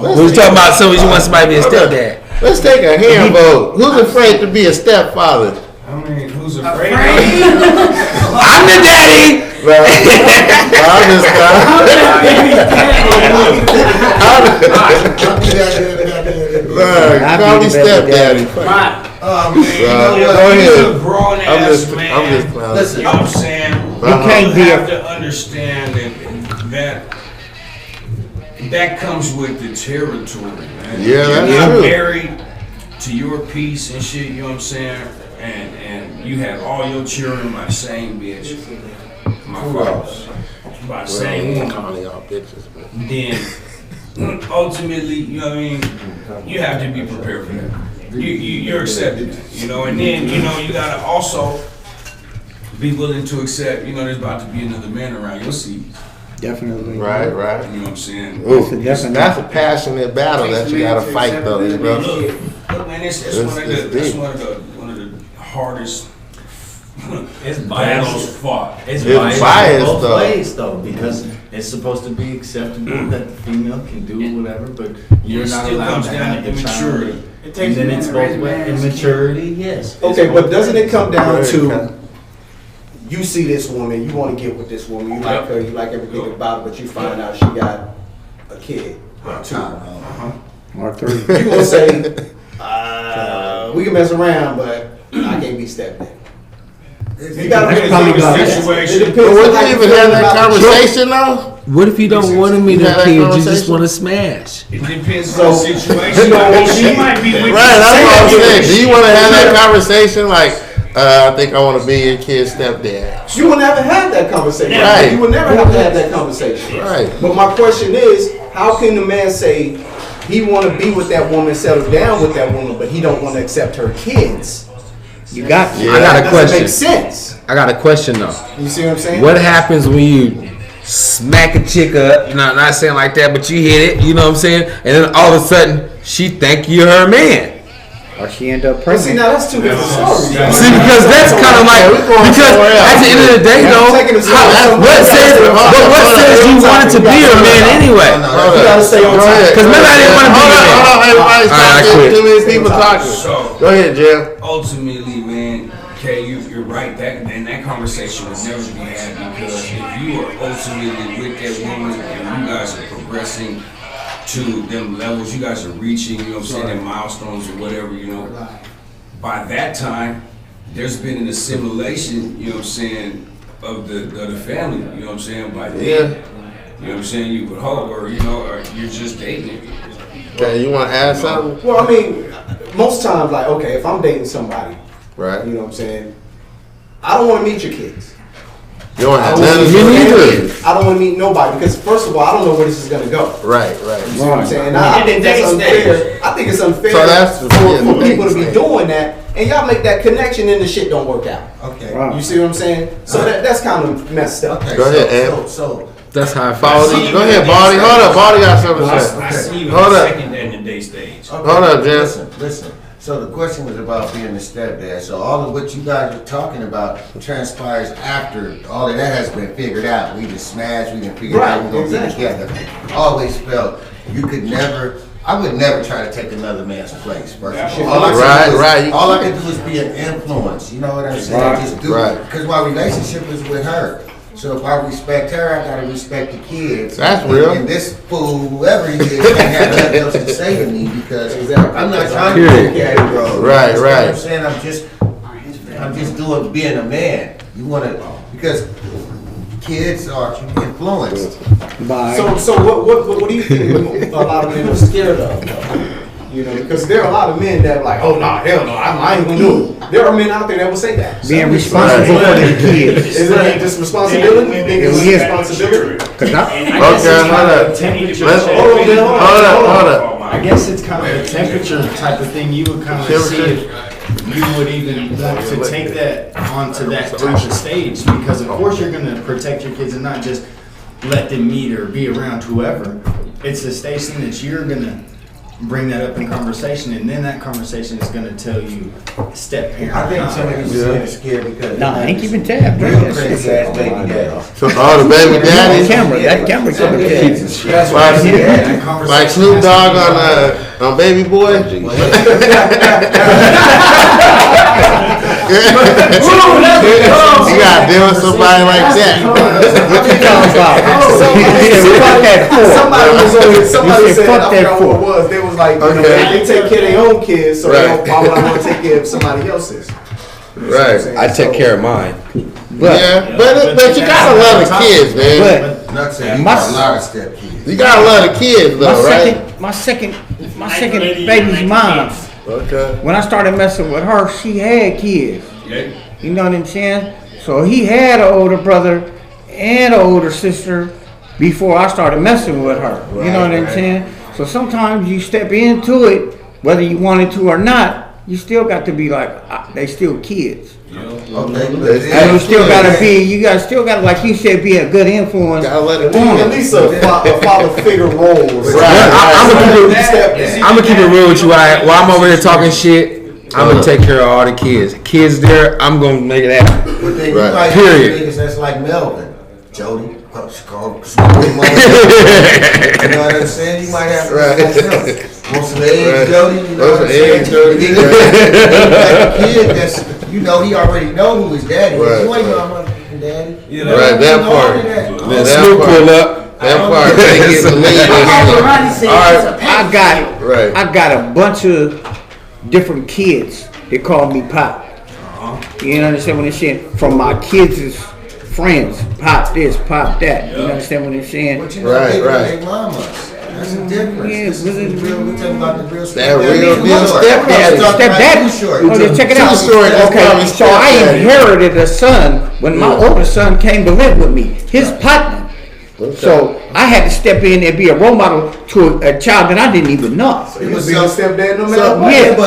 We was talking about somebody, you want somebody to be a stepdad. Let's take a hand vote. Who's afraid to be a stepfather? I mean, who's afraid? I'm the daddy. I'm call me stepdaddy. Go He's ahead. a grown I'm ass just man. clowning. Listen, you know what I'm saying? You can't be You a have to understand that comes with the territory, man. Yeah, that's You're not true. married to your piece and shit, you know what I'm saying? And you have all your children by the same bitch. My father's by the same woman. Calling y'all bitches, man. Then ultimately, you know what I mean, you have to be prepared for that. You're accepting that, you know, and then, you know, you gotta also be willing to accept, you know, there's about to be another man around your seat. Definitely. Right. You know what I'm saying? Ooh, That's a definite- that's a passionate battle that you gotta fight though, you know. Look, man, it's one of the hardest It's battles biased. fought. It's It's biased, biased, both though. ways though, because it's supposed to be acceptable that the female can do whatever, but you're It not still allowed comes to down have to the child. immaturity. And then it's both ways. Immaturity, yes. Okay, It's but both doesn't it ways. come down Right. to you see this woman, you want to get with this woman, you like her, you like everything about her, but you find out she got a kid or two. Or 3. You gonna say, we can mess around, but I can't be stepped in. You gotta That's really probably think about not- that. situation. It depends But on would how you you even feel have that about the conversation though? What if you don't want to meet You her had that kids? You just conversation? want to smash. It depends So, on the situation. you know, I mean, she might be with Right, that's what I'm saying. Do you wanna have that Yeah. conversation like, I think I wanna be your kid's stepdad? You will never have that conversation. Right. You will never have to have that conversation. Right. But my question is, how can the man say he want to be with that woman, settle down with that woman, but he don't want to accept her kids? You got to. Yeah. I got a That doesn't question. make sense. I got a question though. You see what I'm saying? What happens when you smack a chick up? Not saying like that, but you hit it. You know what I'm saying? And then all of a sudden, she think you're her man. Or she end up But see, pregnant. now that's two different stories. See, because that's kind of like because at the end of the day, though, what says you wanted to be her man anyway? You gotta stay on time. Because maybe I didn't want to be your man. Hold on, everybody's All right, I talking. quit. Too many people talking. So, Go ahead, Jim. ultimately, man, okay, you're right. That conversation would never be had because if you are ultimately with that woman and you guys are progressing to them levels, you guys are reaching, you know what I'm saying, them milestones or whatever, you know. By that time, there's been an assimilation, you know what I'm saying, of the family, you know what I'm saying, by then. Yeah. You know what I'm saying? You would hope, or you know, or you're just dating. Okay, you wanna add something? Well, I mean, most times, like, okay, if I'm dating somebody, Right. you know what I'm saying, I don't want to meet your kids. You don't I have don't wanna nothing meet to your do with kids. I don't want to meet nobody because, first of all, I don't know where this is gonna go. Right. You see what I'm saying? I think that's unfair. I think it's unfair So that's for the people to be thing. doing that, and y'all make that connection and the shit don't work out. Okay. Wow. You see what I'm saying? So that's kind of messed up. Okay, Go ahead, Ed. so That's how I Follow feel. these. Go ahead, Baldy. Hold up. Baldy got something to say. I see you Hold in the up. second and the day stage. okay, Hold up, Jim. Listen. So the question was about being a stepdad. So all of what you guys are talking about transpires after all of that has been figured out. We just smashed, we didn't figure out we're gonna be together. Always felt you could never. I would never try to take another man's place. First of all, Right. All I could do is be an influence. You know what I'm saying? Right. Just do Right. it. Because my relationship is with her. So if I respect her, I gotta respect the kids. That's real. And this fool, whoever he is, can't have nothing else to say to me because I'm not trying to Period. be a daddy, bro. Right, You know right. what I'm saying? I'm just doing being a man. You wanna because kids are influenced. Bye. So what do you think a lot of men are scared of? Though? You know, because there are a lot of men that are like, oh no, hell no, I ain't gonna do it. There are men out there that will say that. Being responsible for their kids. Is it just responsibility? You think it's Yeah. responsibility? Cause I, And I guess Okay, it's kind hold of up. a temperature Let's- check. Hold up. I guess it's kind of a temperature type of thing. You would kind of see if you would even want to take that onto that type of stage because of course you're going to protect your kids and not just let them meet or be around whoever. It's a stage thing that you're going to bring that up in conversation and then that conversation is going to tell you step parent. I think some of these men are scared because no, I ain't keeping tab. real crazy ass baby daddies. So all the baby daddies, That camera coming tab. That's why I said That conversation like Snoop has to Dogg be on Baby Boy. You gotta deal with somebody like that. What you talking about? Somebody said, fuck I that forgot what it was. They was like, you know, Okay. they take care of their own kids, so Right. why would I want to take care of somebody else's? Right. I take care of mine. Yeah, but you gotta love the kids, man. But not saying My- a lot of step kids. You gotta love the kids, though, right? my second baby's mom. Okay. When I started messing with her, she had kids. Yeah. You know what I'm saying? So he had an older brother and an older sister before I started messing with her. You know what I'm saying? So sometimes you step into it, whether you wanted to or not, you still got to be like, they still kids. Okay. And you still gotta be, still gotta, like you said, be a good influence. Gotta let it At least a father figure role. I'm gonna keep it real with you. While I'm over here talking shit, I'm gonna take care of all the kids. Kids there, I'm gonna make it happen. But then you might Period. have niggas that's like Melvin, Jody, you know what I'm saying? You might have want some eggs, Jody. You know what I'm saying? Kid that's, he already know who his daddy is. You ain't know my daddy. Right, that part. Then Snoop pull up. That part. They get the lead. I got a bunch of different kids. They call me Pop. You understand what I'm saying? From my kids' friends, Pop this, Pop that. You understand what I'm saying? But you know, they mamas. That's the difference. Yeah, This is the real. We talking about the real That real deal stepdaddy. Stepdaddy. Oh, just check it out. Okay, so I inherited a son when my older son came to live with me. His partner. So I had to step in and be a role model to a child that I didn't even know. So you was being a stepdad no matter what. Yeah,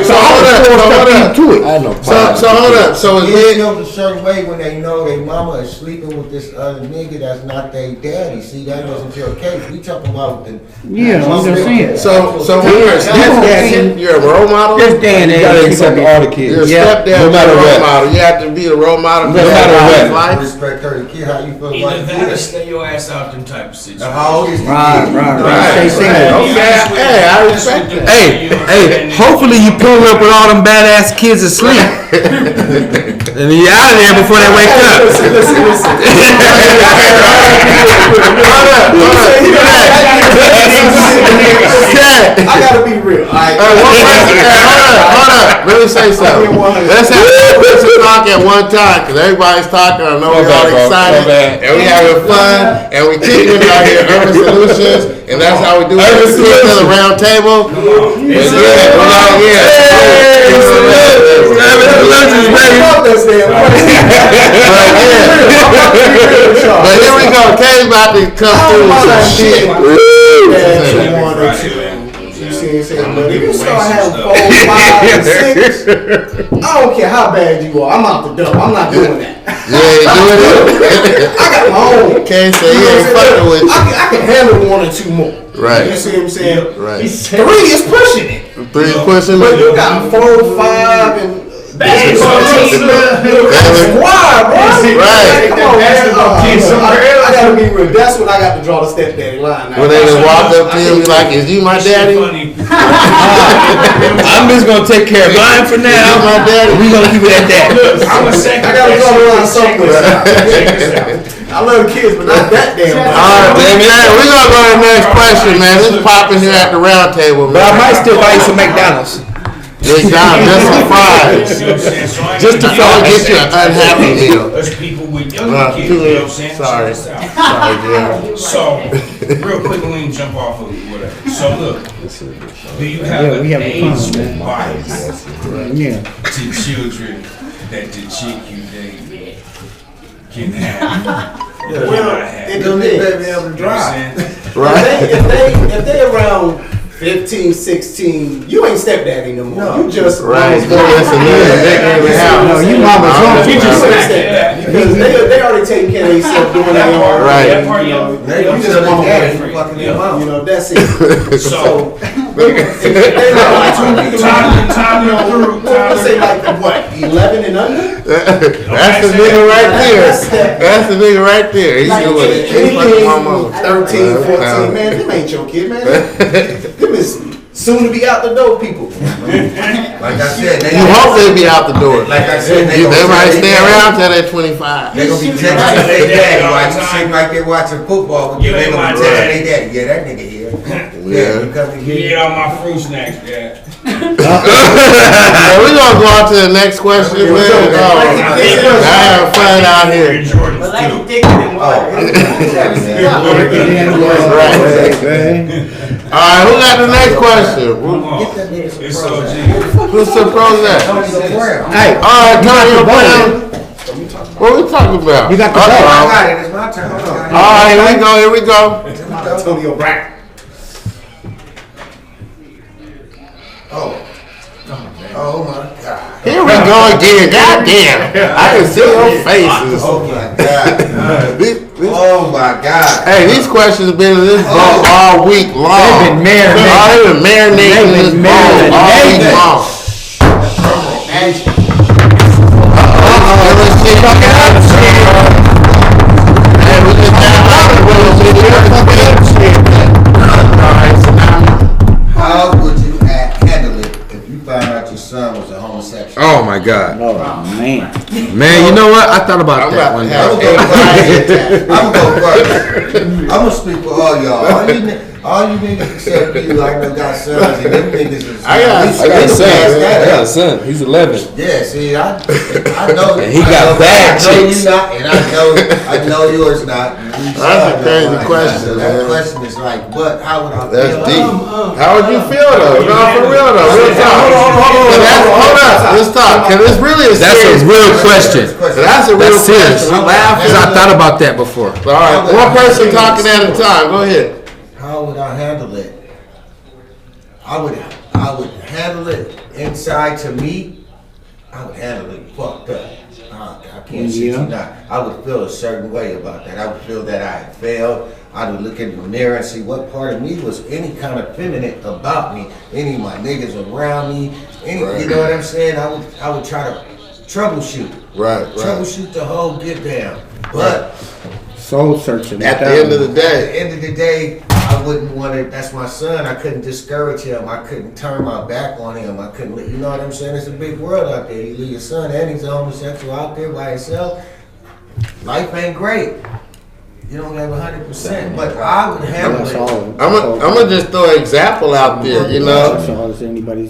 so I was forced up into it. So hold up. So kids feel a certain way when they know their mama is sleeping with this other nigga that's not their daddy. See, that wasn't your case. We talking about the I'm just saying. So when you're a stepdad, you're a role model. This day and You gotta age, accept all the kids. You're a stepdad, No matter role what. model. You have to be a role model. No matter what. Life. respect her kid. How you feel Either about that or the stay your ass out them type of situations. How old is the kid? Right. Stay single. Okay, hey, I respect that. Hey, hopefully you pull up with all them badass kids asleep. And you out of there before they wake up. I gotta be real. Hold up. Let me say something. Let's have a talk at one time, because everybody's talking. I know we're all excited, and we having fun, and we kicking it out here, Urban Solutions, and that's how we do it. Urban Solutions, the round table. But here we go. Kay's about to come through with some shit. But if you start having 4, 5, and 6, I don't care how bad you are. I'm out the door. I'm not doing that. Yeah, doing it. I got my own. Kay said he ain't fucking with you. I can handle 1 or 2 more. Right. You see what I'm saying? Right. 3 is pushing it. 3 is pushing But you it. got 4, 5, and Basketball team. why, bro? Right. Come on, man. I gotta be real. That's when I got to draw the stepdaddy line. When they just walk up to you and be like, is you my daddy? I'm just gonna take care of mine for Is you now. my daddy? We gonna keep it at that. I'm a second. I gotta draw the line somewhere. I love kids, but not that damn much. All right, baby. Hey, we're going to go to the next question, man. This is popping here at the round table, man. But I might still buy you some McDonald's. Just some fries. Just to Don't get you an unhappy meal. There's people with younger kids, you know what I'm saying? Sorry. Check this out. Sorry, Jim. So, real quick, we can jump off of whatever. So, look, do you have we an having fun, age man. bias Yeah. to children that the chick you date can have? Well, it Don't need depends. baby able to You know what I'm drive. saying? Right? If they around 15, 16, you ain't stepdaddy no more. No. You just Right. mama's Yes, and then No, you mama's home. You just stepdaddy because they already taking care of themselves doing their own. Right. That part, yeah. They You don't just tell want their daddy free. fucking Yeah. their mama. You know, that's it. So, If they like, time to through. let's say like what, 11 and under? That's the nigga right there. That's the nigga right there. He's doing it. He's fucking my mama. 13, 14, man, them ain't your kid, man. Them is soon to be out the door people. Like I said, they You hope they be out the door. Like I said, They might stay around till they're 25. They gonna be texting their daddy while you sitting right there watching football with you. They gonna be texting their daddy. Yeah, that nigga here. Yeah. you coming You here. ate all my fruit snacks, yeah. Hey, we're gonna go on to the next question, man. Oh, I have fun out here. Jordans, All right, who got the next question? Come on. It's OG. Who's the pros that? Hey, All right, Tony Brown. What we talking about? You got the I ball. got it. It's my turn. Hold on. All right, here we go. Antonio Brown. Oh my God. Here we we go again. Goddamn. I can see your faces. Oh my God. Oh my God. Hey, these questions have been in this bowl all week long. They've been marinating. They've been marinating in this bowl all week long. Let's see. Hey, we just got How would you handle it if you found out your son was a homosexual? Oh my God. Oh man. Man, you know what? I thought about that one day. I'm gonna go first. I'm gonna speak for all y'all. All you niggas except you, I know got sons, and them niggas is. I got a son. He's 11. Yeah, see, I know. And he got bad chicks. I know you not, and I know yours not. That's a crazy question, That man. question is like, but how would I feel? That's deep. How would you feel though? No, for real though. Real talk. Hold up. Let's talk. Cause it's really That's a real question. That's a real serious. question. We laugh. Because I thought about that before. All right, one person talking at a time. Go ahead. How would I handle it? I would handle it inside to me. I would handle it fucked up. I can't shit you not. I would feel a certain way about that. I would feel that I had failed. I would look in the mirror and see what part of me was any kind of feminine about me. Any of my niggas around me. You know what I'm saying? I would try to troubleshoot. Right. Troubleshoot the whole get down. But Soul searching. At the end of the at day. the end of the day, I wouldn't want to, that's my son, I couldn't discourage him, I couldn't turn my back on him, I couldn't, you know what I'm saying? It's a big world out there. You leave your son and he's a homosexual out there by himself, life ain't great. You don't have 100%, but I would handle it. I'm gonna just throw an example out there, you know.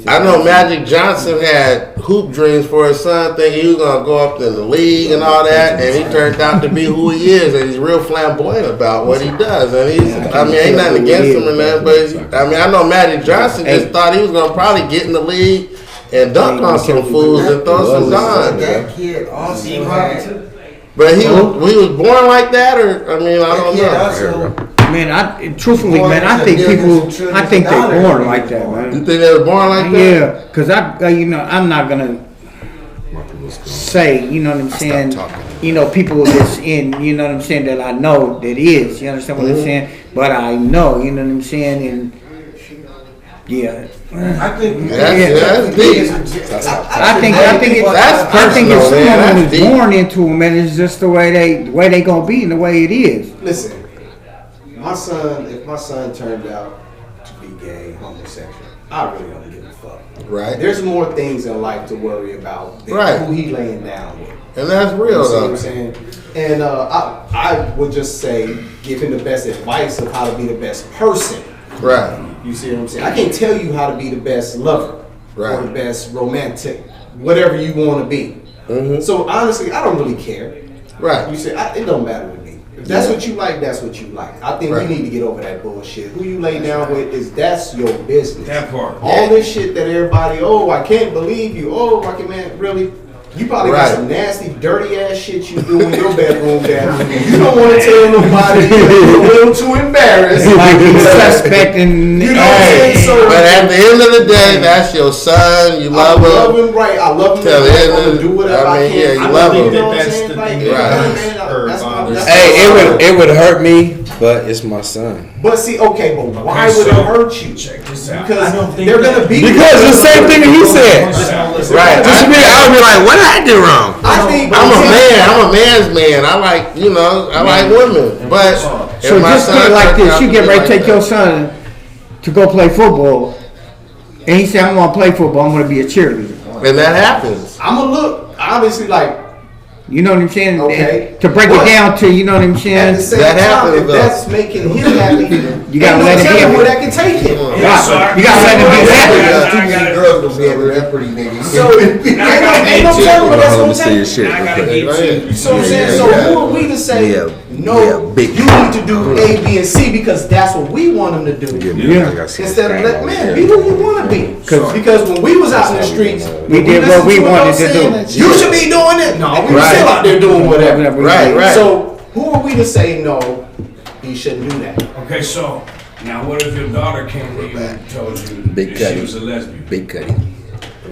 I know Magic Johnson had hoop dreams for his son, thinking he was gonna go up in the league and all that, and he turned out to be who he is, and he's real flamboyant about what he does. And ain't nothing against him or nothing, but I know Magic Johnson just thought he was gonna probably get in the league and dunk on some fools and throw some dimes. That kid also had. But he was born like that, or I don't know. Man, truthfully, man, I think they're born like that, man. You think they were born like that? Yeah, because I'm not gonna say, you know what I'm saying. You know, people that's in, you know what I'm saying, that I know that is. You understand what I'm saying? But I know, you know what I'm saying, and yeah. I think that's deep. I think if someone was born into them, and it's just the way they gonna be and the way it is. Listen, if my son turned out to be gay, homosexual, I really don't give a fuck. Right. There's more things in life to worry about than who he laying down with. And that's real, though. You see what I'm saying? And I would just say, give him the best advice of how to be the best person. Right. You see what I'm saying? I can't tell you how to be the best lover or the best romantic, whatever you want to be. Mm-hmm. So honestly, I don't really care. Right. You say it don't matter to me. If that's what you like, that's what you like. I think we need to get over that bullshit. Who you lay down with that's your business. That part. All this shit that everybody, I can't believe you. Man, really? You probably got some nasty, dirty ass shit you do in your bedroom that you don't want to tell nobody. You're a little too embarrassed. Like you suspecting. You know what I'm saying? So, but at the end of the day, that's your son. You love him. I love him, right? I love him. Till the end of do whatever I can. Yeah, you love him. That's the thing. Hey, it would hurt me, but it's my son. But see, but why would it hurt you? Check this out. Because they're gonna be because the same thing that he said. Right. Just me, I would be like, what did I do wrong? I think I'm a man. I'm a man's man. I like, I like women. But so just put it like this: you get ready to take your son to go play football, and he said, "I want to play football. I'm going to be a cheerleader." And that happens. I'm gonna look obviously like. You know what I'm saying? Okay. To break it down to, you know what I'm saying? At the same time, if that's making him happy, you gotta let it be. Where that can take him. You gotta let it be happy. Girls gonna be able to that pretty nigga. So ain't no telling what that's gonna take. So I'm saying, so who are we to say no? You need to do A, B, and C because that's what we want him to do. Instead of let man be who you want to be. Because when we was out in the streets, we did what we wanted to do. You should be doing it. No, we were still out there doing whatever. Right. So who are we to say no? He shouldn't do that. Okay, so now what if your daughter came to you and told you that she was a lesbian? Big Cuddy.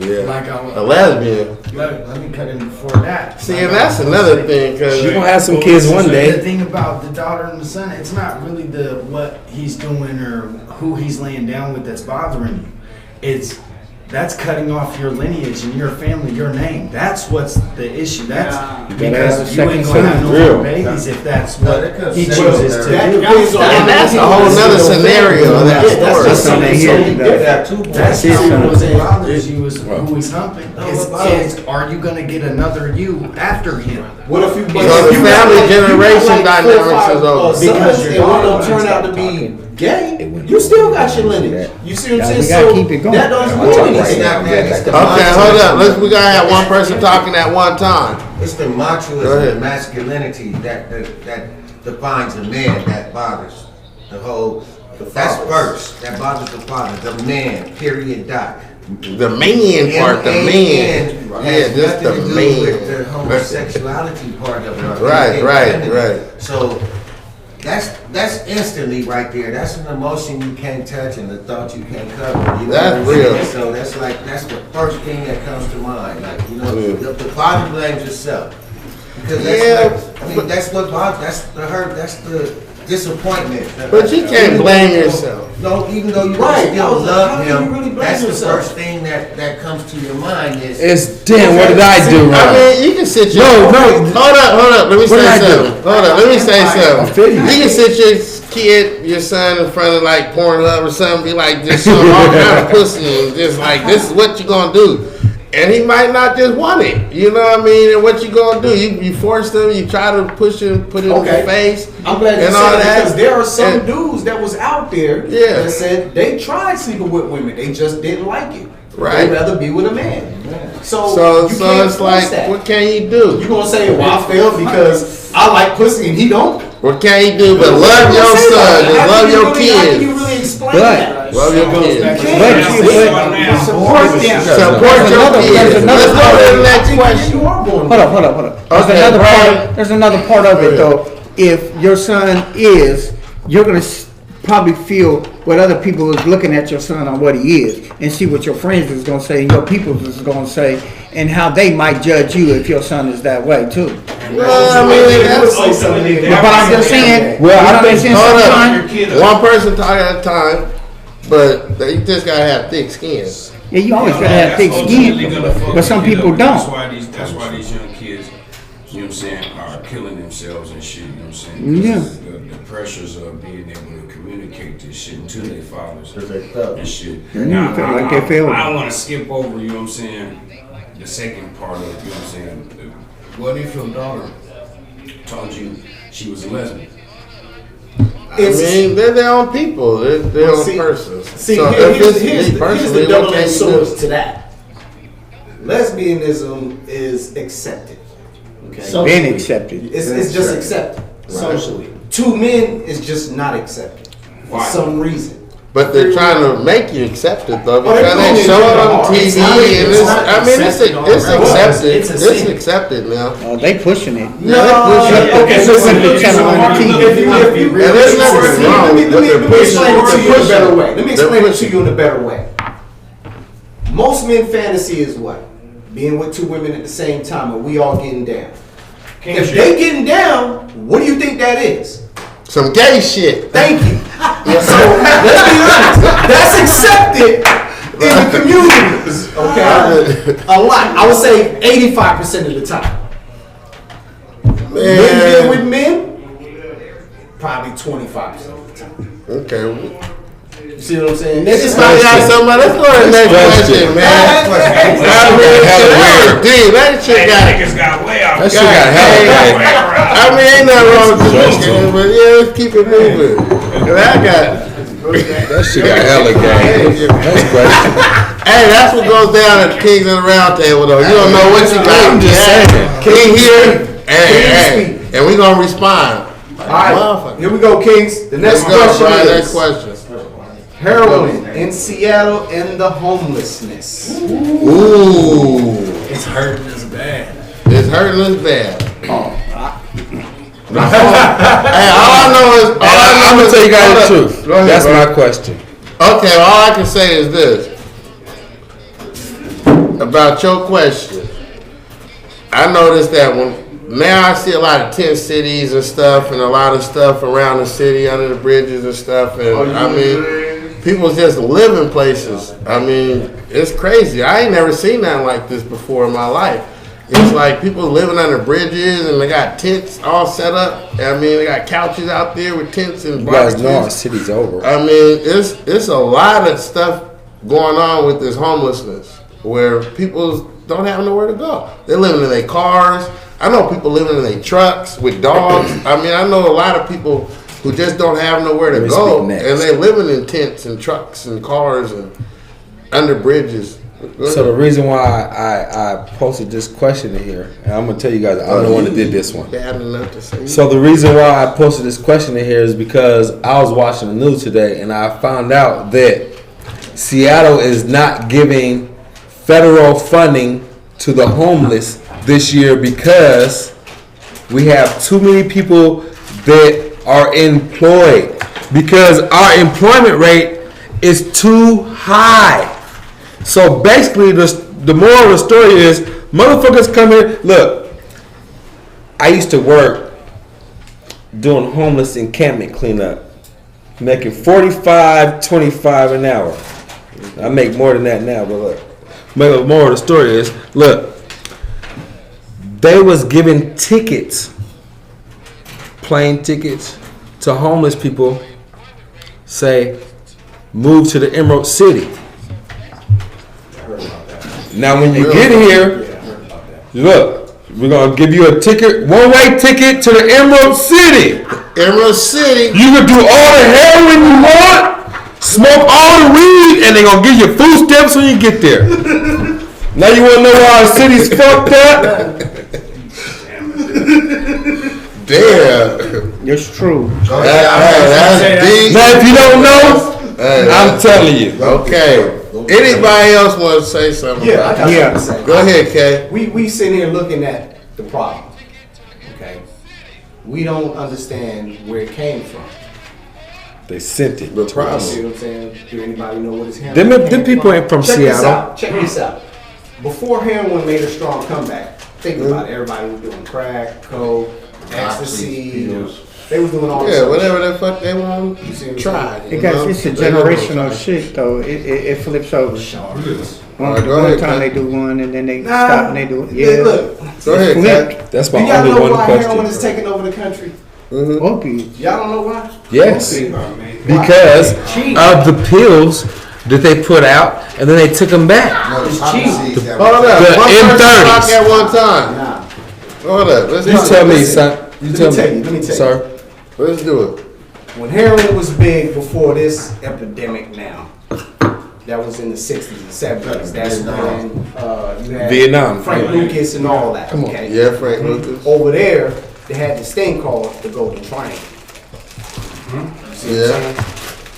Yeah. Like a lesbian. Let me cut in before that. See, and that's another thing, because You're gonna have some kids one day. The thing about the daughter and the son, it's not really what he's doing or who he's laying down with that's bothering you. That's cutting off your lineage and your family, your name. That's what's the issue. That's because you ain't gonna have no more babies if that's what he chooses to do. And that's a whole nother scenario of that story. That's something here. That's what bothers you is who he's humping. Is are you gonna get another you after him? What if you? So the family generation dynamics is over. Because if one of them turn out to be gay, you still got your lineage. You see what I'm saying? We gotta keep it going. That doesn't mean anything. Okay, hold up. We gotta have one person talking at one time. It's the machoism and masculinity that defines the man that bothers the whole. That's first. That bothers the father, the man. Period. Dot. The man part, the man. Yeah, just the man. With the homosexuality part of it. Right. So that's instantly right there. That's an emotion you can't touch and a thought you can't cover. You know That's what I'm saying? real. So that's the first thing that comes to mind. Like, you know, the father blames himself. Because that's what bothers. That's the hurt. That's the disappointment. But you can't blame yourself. No, even though you still love him, that's the first thing that comes to your mind is. It's damn. What did I do wrong? I mean, you can sit your No. Hold up. Let me say something. I'm You can sit your kid, your son, in front of like Pornhub or something, be like, just show him all kind of pussy, and just like, this is what you gonna do. And he might not just want it, you know what I mean? And what you gonna do? You force them, you try to push him, put it in your face. I'm glad you and said all that because there are some dudes that was out there that said they tried sleeping with women, they just didn't like it. Right. They'd rather be with a man. So it's like, what can you do? You gonna say, well, I failed because I like pussy and he don't? What can you do but love your son and love your kids? How can you really explain that? Love your kids. Support them. Support your kids. Let's go to the next question. Hold up. There's another part of it though. If your son is, you're gonna probably feel what other people is looking at your son on what he is, and see what your friends is gonna say and your people is gonna say, and how they might judge you if your son is that way too. Well, I mean, But I'm just saying. Well, I think hold up. One person talking at a time, but you just gotta have thick skin. Yeah, you always gotta have thick skin, but some people That's don't. why these young kids, you know what I'm saying, are killing themselves and shit, you know what I'm saying? Yeah. The pressures of being able to communicate this shit to their fathers and shit. Yeah, feel like they failed. I don't want to skip over, you know what I'm saying, the second part of it, you know what I'm saying? What if your daughter told you she was a lesbian? I mean, they're their own people. They're their own persons. See, so here's the double-edged sword to that. Lesbianism is accepted. Okay? Been accepted. It's just accepted socially. Two men is just not accepted for some reason. But they're trying to make you accept it though, because they show it on TV and it's accepted. It's accepted now. Oh, they pushing it. Okay, so Putting the channel on TV. And there's nothing wrong with what they're pushing. Let me explain it to you in a better way. Most men fantasy is what? Being with two women at the same time and we all getting down. If they getting down, what do you think that is? Some gay shit. Thank you. So let's be honest. That's accepted in the communities. Okay, a lot. I would say 85% of the time. Men being with men, probably 25% of the time. Okay. You see what I'm saying? Let's just find out somebody. Let's go to the next question, man. That shit got way out. That shit got hella. I mean, ain't nothing wrong with this, but yeah, let's keep it moving. That shit got hella gay. Next question. Hey, that's what goes down at the Kings of the Round Table, though. You don't know what you got. I'm just saying. King here, hey, and we gonna respond. All right, here we go, Kings. The next question is heroin in Seattle and the homelessness. Ooh, It's hurting us bad. it's hurting us bad. Hey, all I know is I'm gonna tell you guys the truth. Go ahead, That's bro. my question. Okay, all I can say is this. about your question. I noticed that now I see a lot of tent cities and stuff, and a lot of stuff around the city under the bridges and stuff. And I mean, people just live in places. I mean, it's crazy. I ain't never seen nothing like this before in my life. It's like people living under bridges and they got tents all set up. I mean, they got couches out there with tents and barbecues. You guys know our city's over. I mean, it's a lot of stuff going on with this homelessness where people don't have nowhere to go. They're living in their cars. I know people living in their trucks with dogs. I mean, I know a lot of people who just don't have nowhere to go, and they're living in tents and trucks and cars and under bridges. So the reason why I posted this question in here, and I'm gonna tell you guys, I'm the one that did this one. Bad enough to say. So the reason why I posted this question in here is because I was watching the news today, and I found out that Seattle is not giving federal funding to the homeless this year because we have too many people that are employed, because our employment rate is too high. So basically, the moral of the story is, motherfuckers come here. Look, I used to work doing homeless encampment cleanup, making $45.25 an hour. I make more than that now, but look. The moral of the story is, look, they was giving tickets, plane tickets, to homeless people, say, move to the Emerald City. Now, when you get here, look, we're going to give you a ticket, one-way ticket to the Emerald City. Emerald City. You can do all the heroin you want, smoke all the weed, and they're going to give you food stamps when you get there. Now you want to know why our city's fucked up? Damn. It's true. That's deep. Now, if you don't know, I'm telling you. Okay. Anybody else want to say something? Yeah, I got something to say. Go ahead, Kay. We sitting here looking at the problem. Okay, we don't understand where it came from. They sent it. The problem. You see what I'm saying? Do anybody know what it's happening? Them people ain't from Seattle. Check this out. Before heroin made a strong comeback, think about it. Everybody was doing crack, coke, ecstasy. They was doing all this. Yeah, whatever the fuck they want to try. Because it's a generational shit, though. It flips over. One time they do one, and then they stop and they do it. Yeah. Look, go ahead, Kat. That's do my y'all only know one why question. heroin is taking over the country? Opiates. Y'all don't know why? Yes, because of the pills that they put out, and then they took them back. It's cheap. Hold up. The One person M30s. talk at one time. Nah. Hold up. Let's You do tell it. me, son. You tell Let me me, tell you. sir. Let's do it. When heroin was big before this epidemic now, that was in the 60s and 70s. That's when you had Vietnam. Frank Lucas and all that. Come on. Okay? Yeah, Frank Lucas. Over there, they had this thing called the Golden Triangle. See what I'm saying?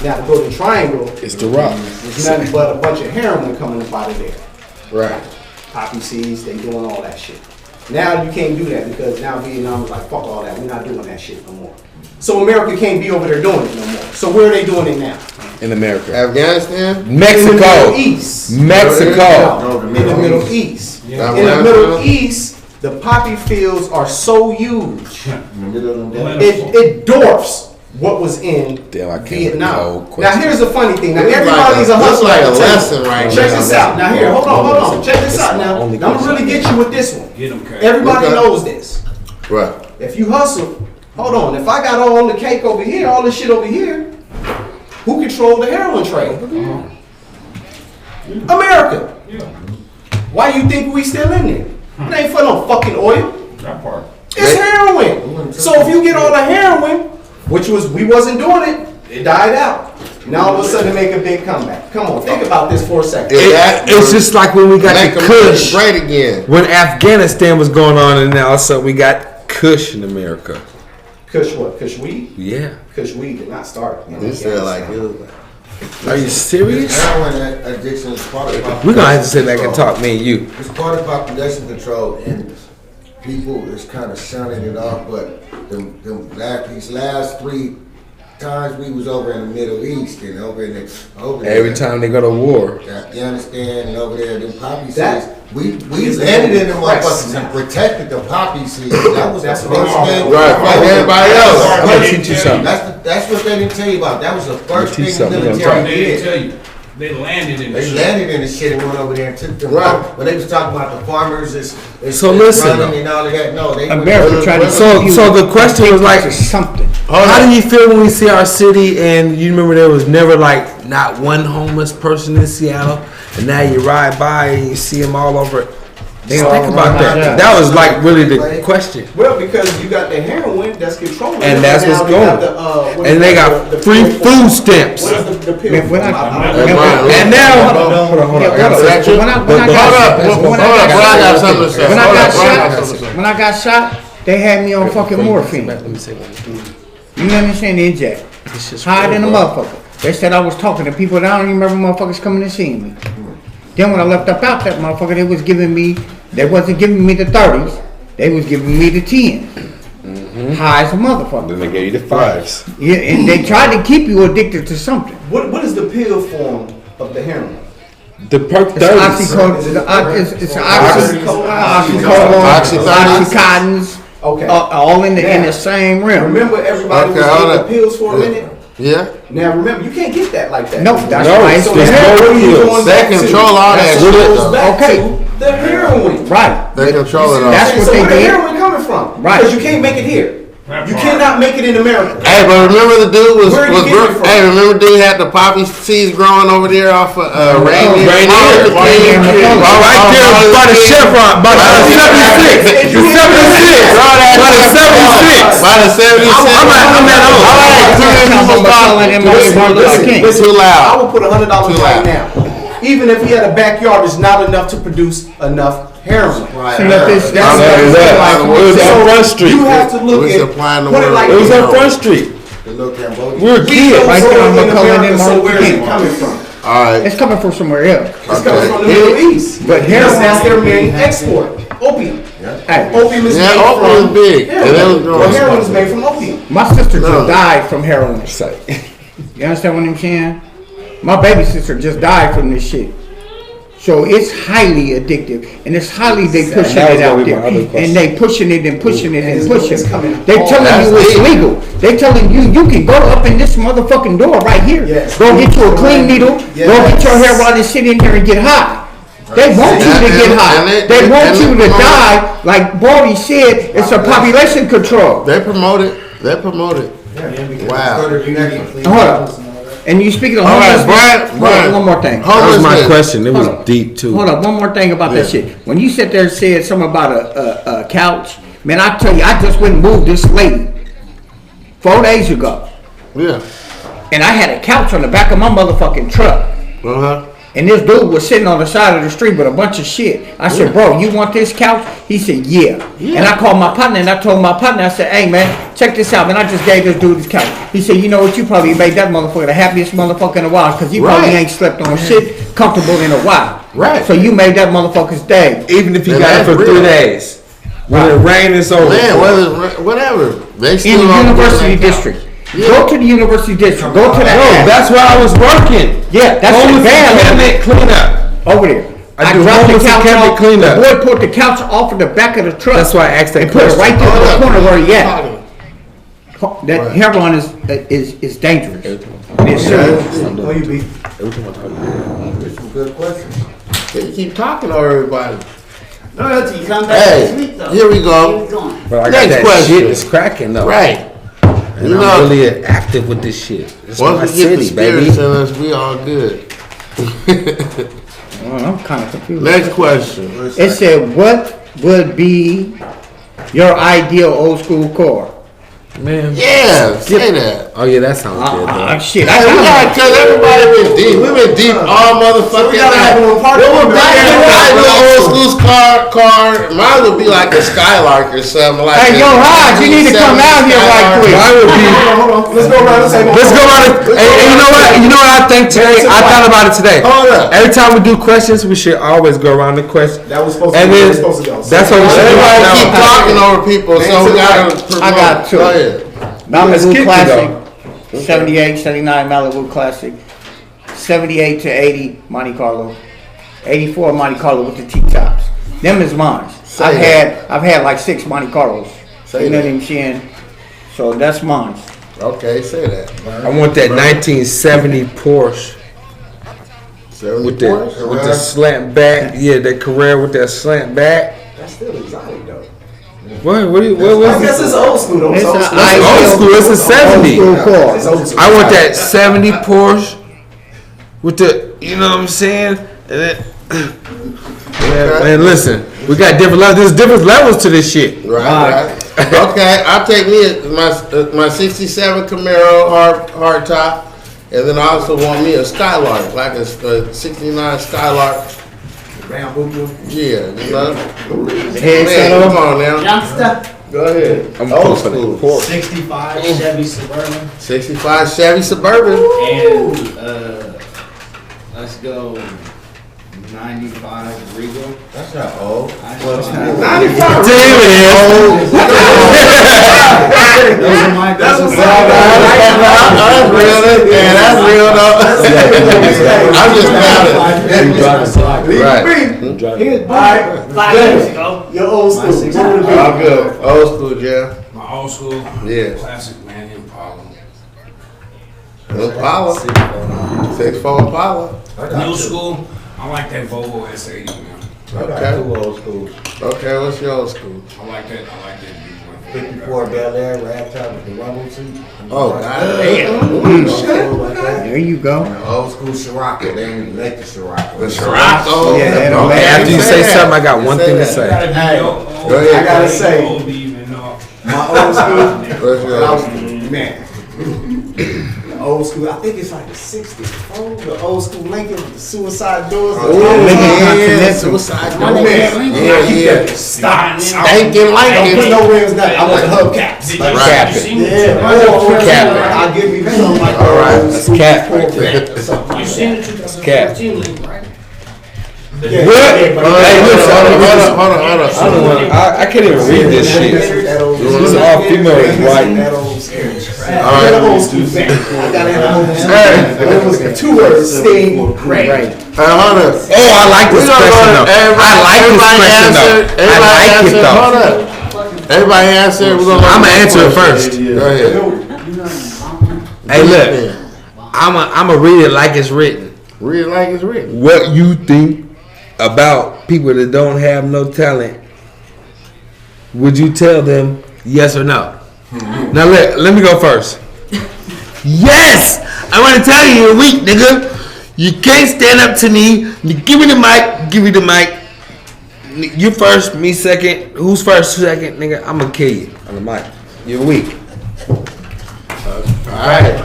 Now, the Golden Triangle It's the rock. was nothing but a bunch of heroin coming up out of there. Right. Poppy seeds, they doing all that shit. Now you can't do that because now Vietnam is like, fuck all that. We're not doing that shit no more. So America can't be over there doing it no more. So where are they doing it now? In America. Afghanistan? In the Mexico. Middle East. Mexico. No, in the Middle East. Yeah. In the Middle East, the poppy fields are so huge, it dwarfs what was in Damn, I can't Vietnam. recall Now here's the funny thing. Now It's everybody's like a hustler. like a I tell you. lesson right Check now. this out. Now here, hold on. Check this out now. only I'm gonna question. really get you with this one. Get 'em, Kay. Everybody Okay. knows this. Right. If you hustle, hold on. If I got all the cake over here, all this shit over here, who control the heroin trade? America. Why you think we still in there? It ain't for no fucking oil. That part. It's heroin. So if you get all the heroin, which was we wasn't doing it, it died out. Now all of a sudden make a big comeback. Come on, think about this for a second. It's just like when we got Make the them Kush. great again. When Afghanistan was going on, and now all of a sudden we got Kush in America. Kush what? Kush weed? Yeah. Kush weed did not start. You said like it was Are you serious? Heroin addiction is part of We're gonna have to sit back and talk, me and you. It's part of population control, and people is kind of shunning it off. But these last 3 times we was over in the Middle East and over there. Every time they go to war. You understand? And over there, them poppy seeds. We landed in the motherfuckers and protected the poppy seeds. That was the first thing. Right, like everybody else. I'm gonna teach you something. That's what they didn't tell you about. That was the first thing the They military didn't did. tell you. They landed in the They shit. landed in the shit and went over there and took them. Right. When they was talking about the farmers is So listen, running and all of that. No, they America tried to So the question was like, something. how do you feel when we see our city and you remember there was never like not one homeless person in Seattle, and now you ride by and you see them all over. Just think about that. That was like really the question. Well, because you got the heroin that's controlling, And it, that's now what's they got going. the, And they got free food stamps. What is the pill? Man, when I- And now, hold on. When I Hold got up, when I got shot, they had me on fucking morphine. Let me say one thing. You understand the inject? It's just Higher than a real, bro. motherfucker. They said I was talking to people that I don't even remember motherfuckers coming and seeing me. Then when I left up out that motherfucker, they wasn't giving me the 30s. They was giving me the 10s. High as a motherfucker. Then they gave you the 5s. Yeah, and they tried to keep you addicted to something. What is the pill form of the heroin? The perk It's 30s. oxycontins, Okay. all in the same realm. Remember, everybody Okay, was hold getting up. the pills for a minute. Yeah. Now remember, you can't get that like that. No, that's No, why it's it's just the no heroin. pills. They control all that shit, Goes though. back Okay. to the heroin. Right. They control it all. That's what So they where the did. heroin coming from? Right. Because you can't make it here. You cannot make it in America. Hey, but remember the dude was Where you get it from? hey, remember dude had the poppy seeds growing over there off of Rainier? Rainier. All right there by the Chevron, by the 76. The 76. By the 76. By the 76. I'm that old. All right, too many people talking. It's too I loud. will put $100 Too right loud. now. Even if he had a backyard, it's not enough to produce enough heroin. See, look, this- It was on Front Street. You have to look We at supplying the put it world. like It was this. on Front Street. The little Cambodia. We were We kids. don't Right there grow on it in McCullough America, and so Martin where is it King. coming from? All right. It's coming from somewhere else. It's coming from the Middle East. But Because heroin- that's their main export. Opium. Hey, Opium is Yeah, made opium from is big. heroin. And it was growing Well, heroin is small. made from opium. my sister No. just died from heroin. You understand what I'm saying? My baby sister just died from this shit. So it's highly addictive, and it's highly they pushing That was it out gonna be there, my other question. and they pushing it and pushing it and it's pushing. coming They all- telling you That's it's deep. legal. They telling you you can go up in this motherfucking door right here. Yes. Go get you a clean needle. Yes. Go get your hair while they sit in here and get high. They want you to And- get and high. it- They want and you it to promote- die. Like Baldy said, it's a population control. They promote it. They promote it. Wow. Hold up. And you speaking of All right, homelessness, Brian, hold on, one more thing. That was my Homelessness. question. It was Hold on. deep too. Hold up, one more thing about that shit. When you sit there and said something about a couch, man, I tell you, I just went and moved this lady 4 days ago, Yeah. and I had a couch on the back of my motherfucking truck. Uh-huh. And this dude was sitting on the side of the street with a bunch of shit. I said, bro, you want this couch? He said, yeah. And I called my partner and I told my partner, I said, hey man, check this out, man. I just gave this dude this couch. He said, you know what? You probably made that motherfucker the happiest motherfucker in a while because he probably Right. ain't slept on shit comfortable in a while. Right. So you made that motherfucker's day. Even if you And got it that's for real. 3 days. When it rains, it's over. Man, whatever. They In still the on university that couch. district. Go to the university district. Go to the No, that's where I was working. Yeah, that's the Homeless van encampment cleanup. over there. I do dropped the homeless couch encampment off. cleanup. The boy put the couch off of the back of the truck. That's why I asked that and put it question. right there in Hold the up. corner where he at. Talking. That Right. heroin is dangerous. It's serious. Oh, you be. There's some good questions. You keep talking to everybody. No, that's you come back this week though. Here we go. Keep going. But I got Next that question. shit that's cracking though. Right. And You I'm know- really active with this shit. It's my Once we get the city, baby. spirits in us, we all good. Well, I'm kind of confused. Next question. It said, what would be your ideal old school car? Man. Yeah, say that. Oh yeah, that sounds good though. Shit, Hey, we gotta tell everybody been deep. We been deep all motherfucking gotta night. have a little party. What would be your ideal old school car? Mine would be like a Skylark or something like Hey, that. yo, Hodge, you need to come out here right quick. Mine would be. Hold on. Let's go around the table. Let's go around it. And you know what? You know what I think today? I thought about it today. Hold up. Every time we do questions, we should always go around the question. That was supposed to And be then supposed to go. that's what we should do. Everybody now. keep talking over people, so we gotta promote. I got two. Go ahead. Malibu Let's kick it, Classic 78, 79 Malibu Classic, 78 to 80 Monte Carlo, 84 Monte Carlo with the T-tops. Them is mine. I've had like 6 Monte Carlos. You know what I'm saying? So that's mine. Okay, say that. I want that 1970 Porsche. With the slant back. Yeah, that Carrera with that slant back. That's still exotic though. What I guess it's old school though. It's old school. It's a 70. I want that 70 Porsche with the, you know what I'm saying? And then, yeah, man, listen, we got different levels. There's different levels to this shit. Right. Okay, I'll take me my 67 Camaro hard top, and then I also want me a Skylark, like a 69 Skylark. Yeah, you know. Man, come on now. Youngster. Go ahead. I'm Old close to school. the Porsche. 65 Chevy Suburban. 65 Chevy Suburban. And let's go 95 Regal. That's not old. 95 Damn it is. Those are my That's real. Yeah, that's real though. I'm just proud. Right. All right, 5 years ago. Your old school. I'm good. Old school, Jeff. My old school, Yeah. classic man, Impala. Impala. 6'4" Impala. New school, I like that Volvo S80, man. Okay. Two old schools. Okay, what's your old school? I like that. 54 Bel Air, ragtop with the rumble seat. Oh, goddamn. There you go. Old school Scirocco. They didn't make the Scirocco. The Scirocco. Yeah, Okay, after you say something, I got one thing to say. Go ahead. I gotta say, my old school, What's your old school? man. The old school, I think it's like the 64, the old school Lincoln with the suicide doors. Yeah, suicide door. Yeah. Stop. Stinking Don't Lincoln. put no rims down. I want the hubcaps. Like Cap it. Yeah, I'll give you some like All right, that's cap right there. You seen the Cap. 2014 link, right? What? Hey, listen, Hold on. I can't even read this shit. These are all females, right? I got it. It was 2 words. Sting. Great. Hold on. Oh, I like this question though. I like this question though. I like it Hold though. up. Everybody answer. I'm I'ma answer it first. Go ahead. Hey, look, I'ma read it like it's written. Read it like it's written. What you think about people that don't have no talent? Would you tell them yes or no? Now let me go first. Yes! I want to tell you, you're weak, nigga. You can't stand up to me. You give me the mic. You first, me second. Who's first, second, nigga? I'm gonna kill you on the mic. You're weak. Alright.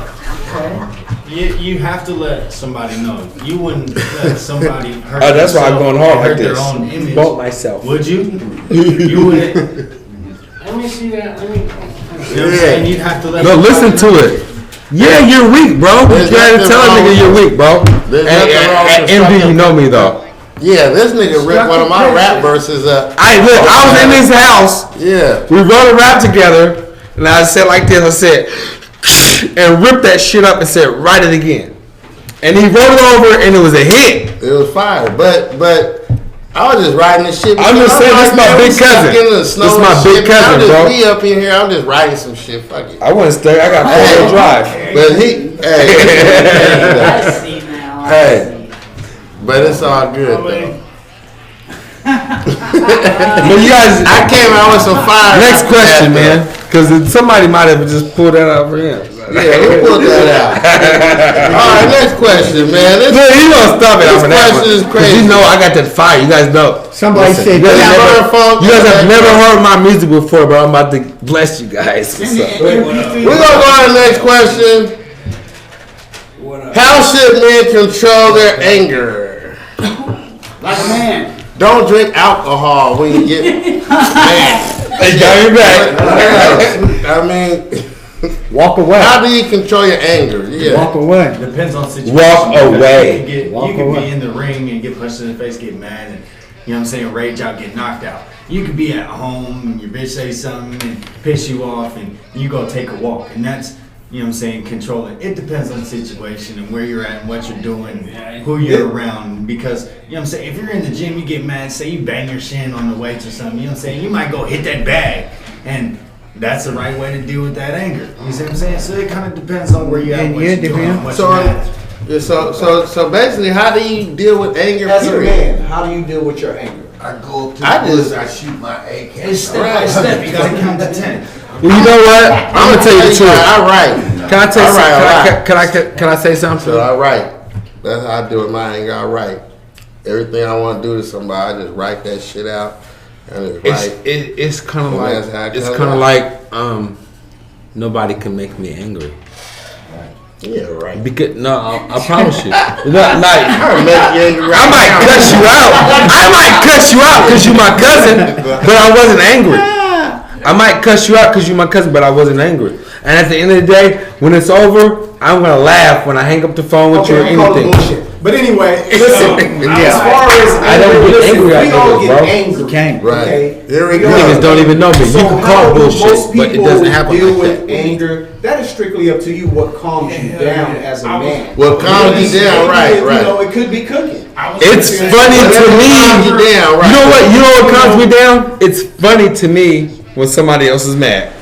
You have to let somebody know. You wouldn't let somebody hurt. Oh, that's why I'm going hard like hurt their this. own image. Bump myself. Would you? You wouldn't. Let me see that. You know what I'm saying? You'd have to let. No, listen to it. Yeah, you're weak, bro. You gotta tell a nigga you're weak, bro. And you know me though. Yeah, this nigga ripped one of my rap verses up. I was in his house. Yeah. We wrote a rap together, and I said like this. I said, and ripped that shit up and said, write it again. And he wrote it over, and it was a hit. It was fire, but I was just writing this shit. I'm just saying, this is my big cousin. This is my big cousin, bro. Me up in here, I'm just writing some shit. Fuck it. I wouldn't stay. I got 4-wheel drive. But hey, but it's all good though. But you guys, I came out with some fire. next question, man, because somebody might have just pulled that out for him. Yeah, we pulled that out. All right, next question, man. Look, you gonna stop it this after that question one. is 'Cause crazy. you know I got that fire. You guys know. Somebody said you guys have never heard my music before, but I'm about to bless you guys. What's up? We're gonna go on to the next question. How should men control their anger? Like a man. Don't drink alcohol when you get mad. Hey, got me back. I mean, walk away. How do you control your anger? Yeah. Walk away. Depends on situation. Walk away. You could be in the ring and get punched in the face, get mad, and you know what I'm saying, rage out, get knocked out. You could be at home and your bitch say something and piss you off, and you go take a walk, and that's you know what I'm saying, control it. It depends on the situation and where you're at and what you're doing, who you're around. Because, you know what I'm saying, if you're in the gym, you get mad, say you bang your shin on the weights or something, you know what I'm saying, you might go hit that bag. And that's the right way to deal with that anger. You see what I'm saying? So it kind of depends on where you're at, what you're doing, what you're at. Yeah, so basically, how do you deal with anger? As a man, how do you deal with your anger? I go up to the woods, I shoot my AK. It's step by step. You gotta count to 10. Well, you know what? I'm gonna tell you the truth. All right. Can I tell you something? Can I say something? So, all right. That's how I do it. My anger. All right. Everything I want to do to somebody, I just write that shit out, and It's kind of like nobody can make me angry. Yeah, right. Because I promise you. I might cuss you out because you're my cousin, but I wasn't angry. I might cuss you out because you're my cousin, but I wasn't angry. And at the end of the day, when it's over, I'm gonna laugh when I hang up the phone with you or anything. But anyway, listen. As far as I don't get angry, we all get bro. angry. Right. Okay? Here we You go. niggas don't even know me. So You can call bullshit, most but it doesn't happen deal like with that. anger. That is strictly up to you. What calms you down as a man? What calms you down? Right. You know, it could be cooking. It's funny to me. You down, right. You know what? You know what calms me down? It's funny to me when somebody else is mad.